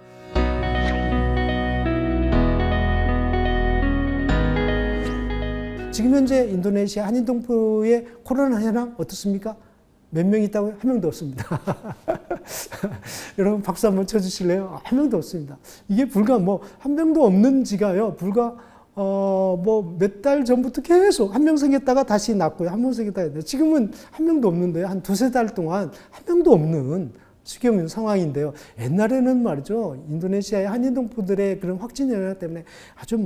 지금 현재 인도네시아 한인동포의 코로나 현황 어떻습니까? 몇 명 있다고요? 한 명도 없습니다. 여러분 박수 한번 쳐주실래요? 한 명도 없습니다. 이게 불과 한 명도 없는 지가요. 불과 몇 달 전부터 계속 한 명 생겼다가 다시 났고요. 한 명 생겼다가 지금은 한 명도 없는데요. 한 두세 달 동안 한 명도 없는 지금 상황인데요. 옛날에는 말이죠. 인도네시아의 한인동포들의 그런 확진 현황 때문에 아주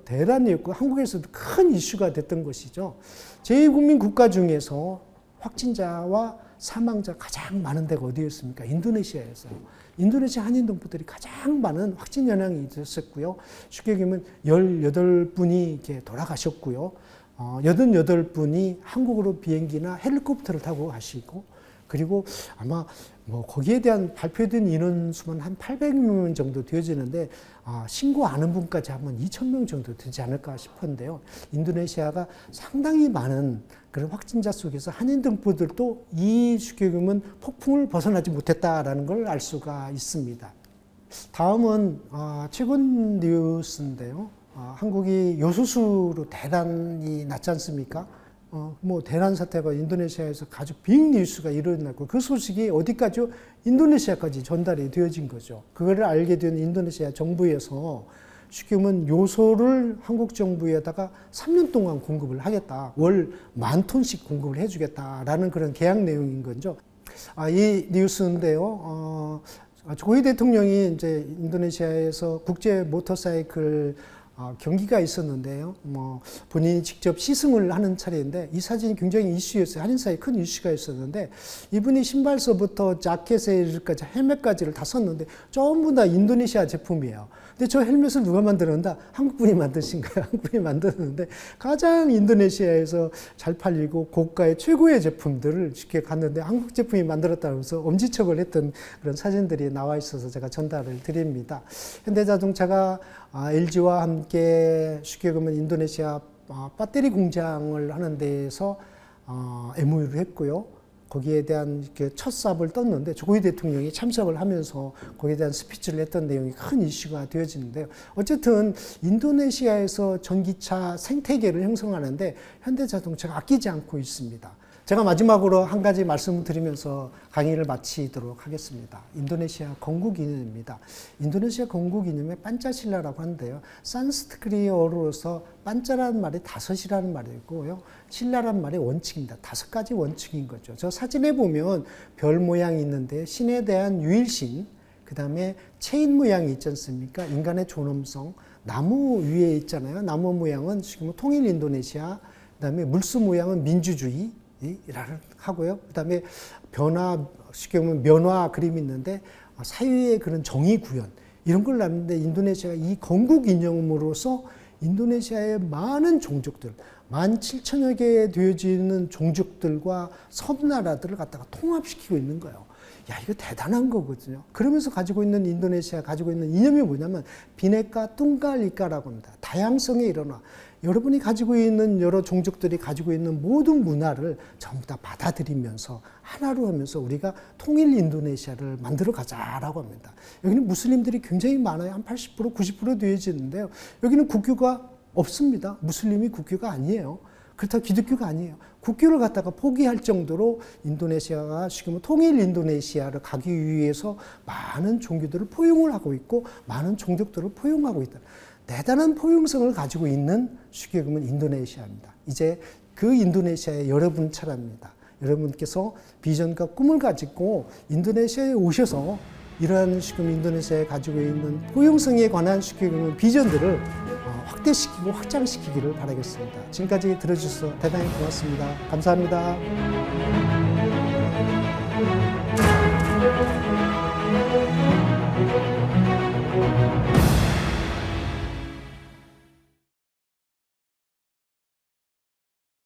대란이었고 한국에서도 큰 이슈가 됐던 것이죠. 제2국민 국가 중에서 확진자와 사망자 가장 많은 데가 어디였습니까? 인도네시아였어요. 인도네시아 한인동포들이 가장 많은 확진 현황이 있었고요. 쉽게 얘기하면 18분이 이렇게 돌아가셨고요. 88분이 한국으로 비행기나 헬리콥터를 타고 가시고, 그리고 아마 거기에 대한 발표된 인원수만 한 800명 정도 되어지는데 신고 안 한 분까지 하면 2,000명 정도 되지 않을까 싶은데요. 인도네시아가 상당히 많은 그런 확진자 속에서 한인동포들도 이 수교금은 폭풍을 벗어나지 못했다라는 걸 알 수가 있습니다. 다음은 최근 뉴스인데요. 한국이 요소수로 대란이 났지 않습니까? 대란 사태가 인도네시아에서 아주 빅 뉴스가 일어났고 그 소식이 어디까지요? 인도네시아까지 전달이 되어진 거죠. 그거를 알게 된 인도네시아 정부에서 쉽게 보면 요소를 한국 정부에다가 3년 동안 공급을 하겠다. 월 10,000톤씩 공급을 해주겠다라는 그런 계약 내용인 거죠. 이 뉴스인데요. 조이 대통령이 이제 인도네시아에서 국제 모터사이클 경기가 있었는데요. 본인이 직접 시승을 하는 차례인데 이 사진이 굉장히 이슈였어요. 한인 사이에 큰 이슈가 있었는데 이분이 신발서부터 자켓에 이르기까지 헬멧까지를 다 썼는데 전부 다 인도네시아 제품이에요. 근데 저 헬멧을 누가 만들었나? 한국분이 만드신 거예요. 한국분이 만드는데 가장 인도네시아에서 잘 팔리고 고가의 최고의 제품들을 쉽게 갔는데 한국 제품이 만들었다고 해서 엄지척을 했던 그런 사진들이 나와 있어서 제가 전달을 드립니다. 현대자동차가 LG와 함께 쉽게 보면 인도네시아 배터리 공장을 하는 데에서 MOU를 했고요. 거기에 대한 첫 삽을 떴는데 조이 대통령이 참석을 하면서 거기에 대한 스피치를 했던 내용이 큰 이슈가 되어지는데요. 어쨌든 인도네시아에서 전기차 생태계를 형성하는데 현대자동차가 아끼지 않고 있습니다. 제가 마지막으로 한 가지 말씀을 드리면서 강의를 마치도록 하겠습니다. 인도네시아 건국 기념입니다. 인도네시아 건국 기념에 판짜실라라고 하는데요. 산스크리트어로서 판짜라는 말이 다섯이라는 말이고요. 실라라는 말이 원칙입니다. 5가지 원칙인 거죠. 저 사진에 보면 별 모양이 있는데 신에 대한 유일신, 그 다음에 체인 모양이 있지 않습니까? 인간의 존엄성, 나무 위에 있잖아요. 나무 모양은 지금 통일 인도네시아, 그 다음에 물수 모양은 민주주의, 이라를 하고요. 그 다음에 쉽게 보면 면화 그림이 있는데 사회의 그런 정의 구현 이런 걸 놨는데 인도네시아가 이 건국 기념으로서 인도네시아의 많은 종족들 17,000여 개 되어지는 종족들과 섬나라들을 갖다가 통합시키고 있는 거예요. 야, 이거 대단한 거거든요. 그러면서 가지고 있는 인도네시아가 가지고 있는 이념이 뭐냐면 비네카 뚱갈리카라고 합니다. 다양성의 일원화. 여러분이 가지고 있는 여러 종족들이 가지고 있는 모든 문화를 전부 다 받아들이면서 하나로 하면서 우리가 통일 인도네시아를 만들어 가자라고 합니다. 여기는 무슬림들이 굉장히 많아요. 한 80%, 90% 되어지는데요. 여기는 국교가 없습니다. 무슬림이 국교가 아니에요. 그렇다고 기독교가 아니에요. 국교를 갖다가 포기할 정도로 인도네시아가 지금 통일 인도네시아를 가기 위해서 많은 종교들을 포용을 하고 있고 많은 종족들을 포용하고 있다. 대단한 포용성을 가지고 있는 쉽게 보면 인도네시아입니다. 이제 그 인도네시아의 여러분 차례입니다. 여러분께서 비전과 꿈을 가지고 인도네시아에 오셔서 이러한 지금 인도네시아에 가지고 있는 포용성에 관한 쉽게 보면 비전들을 확대시키고 확장시키기를 바라겠습니다. 지금까지 들어주셔서 대단히 고맙습니다. 감사합니다.